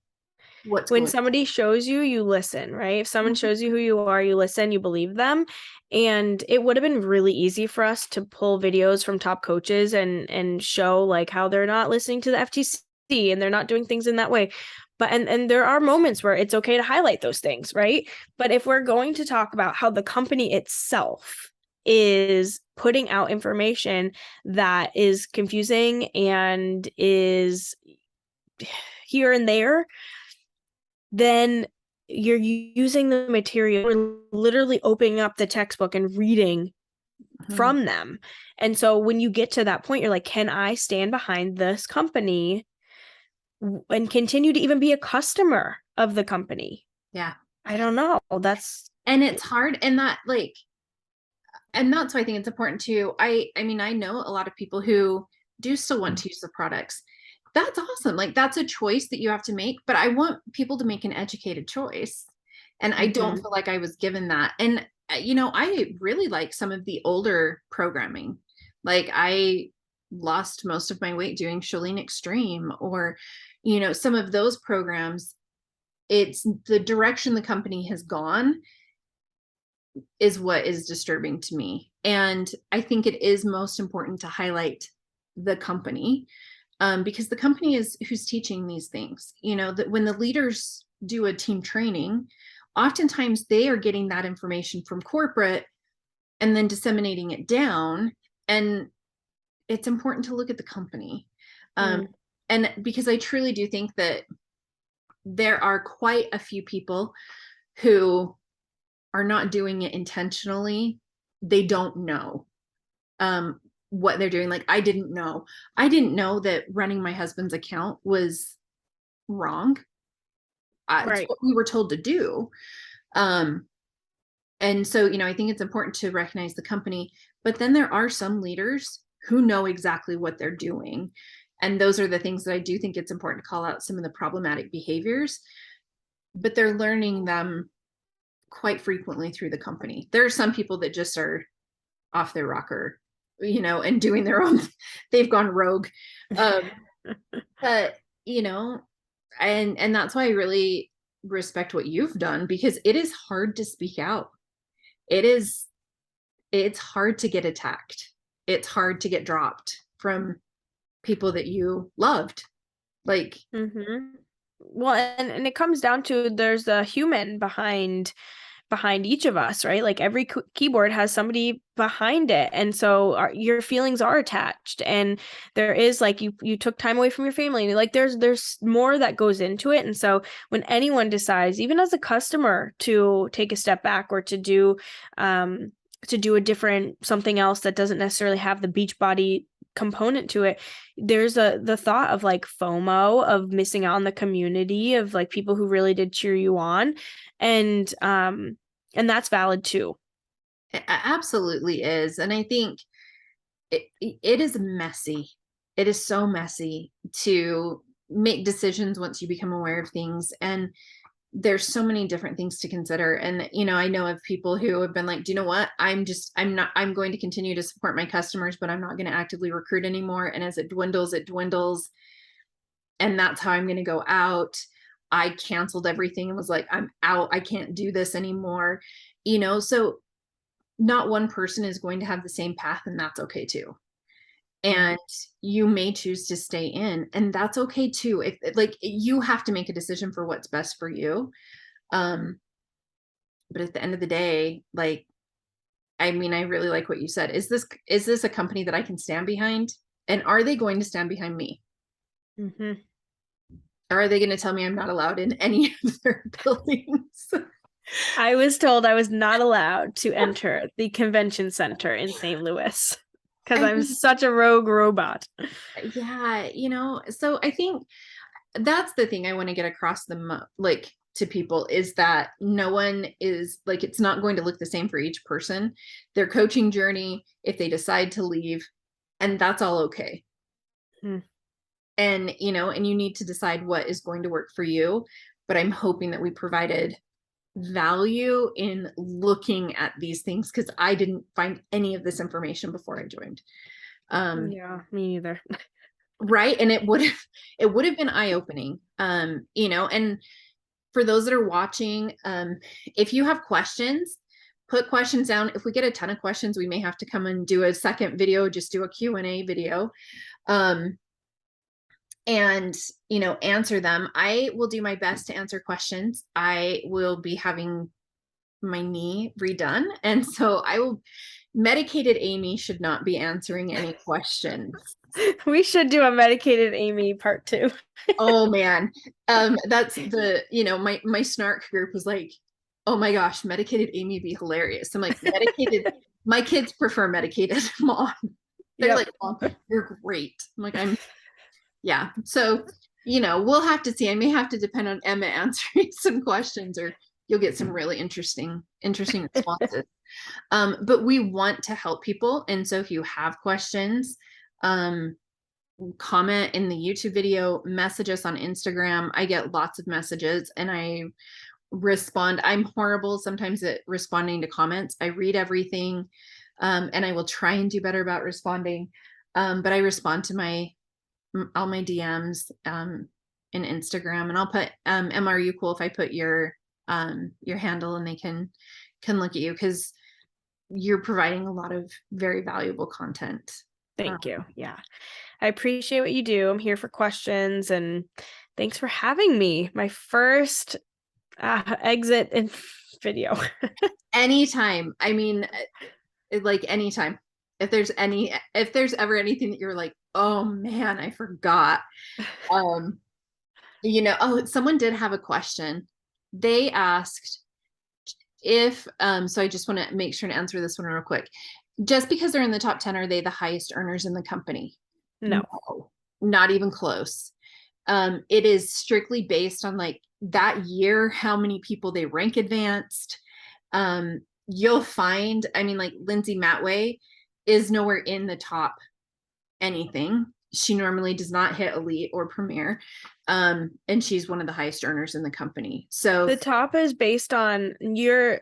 A: what's
B: when
A: going
B: somebody shows you, you listen, right? If someone shows you who you are, you listen, you believe them. And it would have been really easy for us to pull videos from top coaches and show, like, how they're not listening to the FTC and they're not doing things in that way. But and there are moments where it's okay to highlight those things, right? But if we're going to talk about how the company itself is putting out information that is confusing and is here and there, then you're using the material, we're literally opening up the textbook and reading from them. And so when you get to that point, you're like, can I stand behind this company and continue to even be a customer of the company?
A: Yeah.
B: I don't know.
A: And it's hard. And that's why I think it's important too. I mean, I know a lot of people who do still want to use the products. That's awesome. Like, that's a choice that you have to make, but I want people to make an educated choice. And I don't feel like I was given that. And, I really like some of the older programming. Like, I lost most of my weight doing Chalene Extreme, or, some of those programs. It's the direction the company has gone is what is disturbing to me. And I think it is most important to highlight the company. Because the company is who's teaching these things, that when the leaders do a team training, oftentimes they are getting that information from corporate and then disseminating it down. And it's important to look at the company. And because I truly do think that there are quite a few people who are not doing it intentionally. They don't know what they're doing. Like I didn't know that running my husband's account was wrong. It's
B: Right.
A: what we were told to do. And so, I think it's important to recognize the company, but then there are some leaders who know exactly what they're doing. And those are the things that I do think it's important to call out, some of the problematic behaviors, but they're learning them quite frequently through the company. There are some people that just are off their rocker, and doing their own, they've gone rogue. But, and that's why I really respect what you've done, because it is hard to speak out. It's hard to get attacked. It's hard to get dropped from people that you loved. Like,
B: Well, and it comes down to there's a human behind each of us, right? Like every keyboard has somebody behind it, and so your feelings are attached, and there is like you took time away from your family, and like there's more that goes into it. And so when anyone decides, even as a customer, to take a step back or to do a different something else that doesn't necessarily have the Beachbody component to it, there's the thought of like FOMO, of missing out on the community of like people who really did cheer you on, and that's valid too.
A: It absolutely is. And I think it is messy. It is so messy to make decisions once you become aware of things. And there's so many different things to consider. And, I know of people who have been like, do you know what? I'm going to continue to support my customers, but I'm not going to actively recruit anymore. And as it dwindles. And that's how I'm going to go out. I canceled everything and was like, I'm out. I can't do this anymore. So not one person is going to have the same path, and that's okay too. And you may choose to stay in, and that's okay too. If like, you have to make a decision for what's best for you. But at the end of the day, like, I mean, I really like what you said. Is this a company that I can stand behind? And are they going to stand behind me? Or are they going to tell me I'm not allowed in any of their buildings?
B: I was told I was not allowed to enter the convention center in St. Louis because I'm such a rogue robot.
A: Yeah, so I think that's the thing I want to get across to people, is that no one is like, it's not going to look the same for each person. Their coaching journey, if they decide to leave, and that's all okay. And, and you need to decide what is going to work for you. But I'm hoping that we provided value in looking at these things, because I didn't find any of this information before I joined.
B: Yeah, me neither.
A: Right. And it would have been eye-opening. And for those that are watching, if you have questions, put questions down. If we get a ton of questions, we may have to come and do a second video, just do a Q&A video. And, answer them. I will do my best to answer questions. I will be having my knee redone. And so medicated Amy should not be answering any questions.
B: We should do a medicated Amy part 2.
A: Oh man. That's my snark group was like, oh my gosh, medicated Amy be hilarious. I'm like, medicated, my kids prefer medicated mom. They're like, Mom, you're great. I'm like, yeah. So, we'll have to see. I may have to depend on Emma answering some questions, or you'll get some really interesting responses. But we want to help people. And so if you have questions, comment in the YouTube video, message us on Instagram. I get lots of messages and I respond. I'm horrible sometimes at responding to comments. I read everything, and I will try and do better about responding. But I respond to all my DMs in Instagram, and I'll put Emma, are you cool if I put your handle and they can look at you, because you're providing a lot of very valuable content.
B: Thank you. Yeah, I appreciate what you do. I'm here for questions, and thanks for having me. My first Exit in video.
A: Anytime. I mean, like anytime. If there's ever anything that you're like, oh man, I forgot. Oh, someone did have a question. They asked if, so I just want to make sure to answer this one real quick. Just because they're in the top 10, are they the highest earners in the company?
B: No,
A: not even close. It is strictly based on like that year, how many people they rank advanced. You'll find, I mean, like Lindsay Matway is nowhere in the top anything. She normally does not hit elite or premier. And she's one of the highest earners in the company. So
B: the top is based on your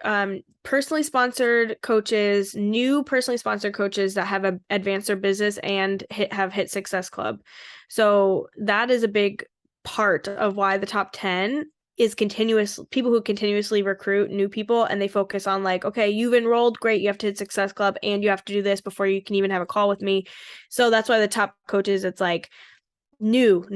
B: personally sponsored coaches, new personally sponsored coaches that have advanced their business and have hit Success Club. So that is a big part of why the top 10 is people who continuously recruit new people, and they focus on like, okay, you've enrolled, great, you have to hit Success Club and you have to do this before you can even have a call with me. So that's why the top coaches, it's like new.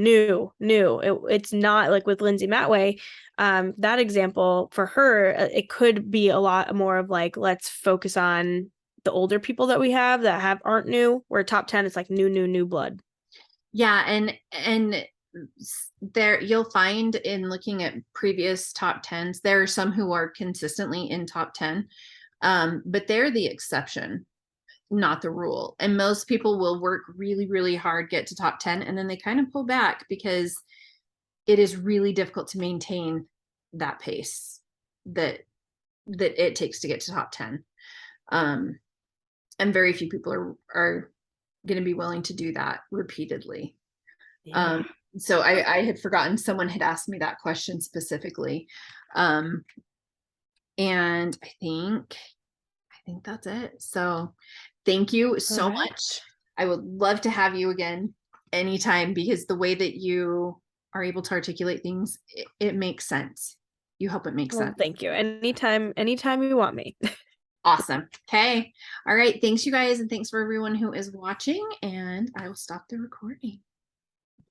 B: It's not like with Lindsay Matway, that example for her, it could be a lot more of like, let's focus on the older people that we have that aren't new, where top 10 is like new blood.
A: Yeah. And there you'll find in looking at previous top 10s, there are some who are consistently in top 10, but they're the exception, not the rule. And most people will work really, really hard, get to top 10, and then they kind of pull back because it is really difficult to maintain that pace that it takes to get to top 10. And very few people are going to be willing to do that repeatedly. Yeah. So I had forgotten, someone had asked me that question specifically. And I think that's it. So thank you so much. I would love to have you again anytime, because the way that you are able to articulate things, it makes sense. You help it make sense.
B: Thank you. Anytime you want me.
A: Awesome. Okay. All right. Thanks, you guys. And thanks for everyone who is watching. And I will stop the recording.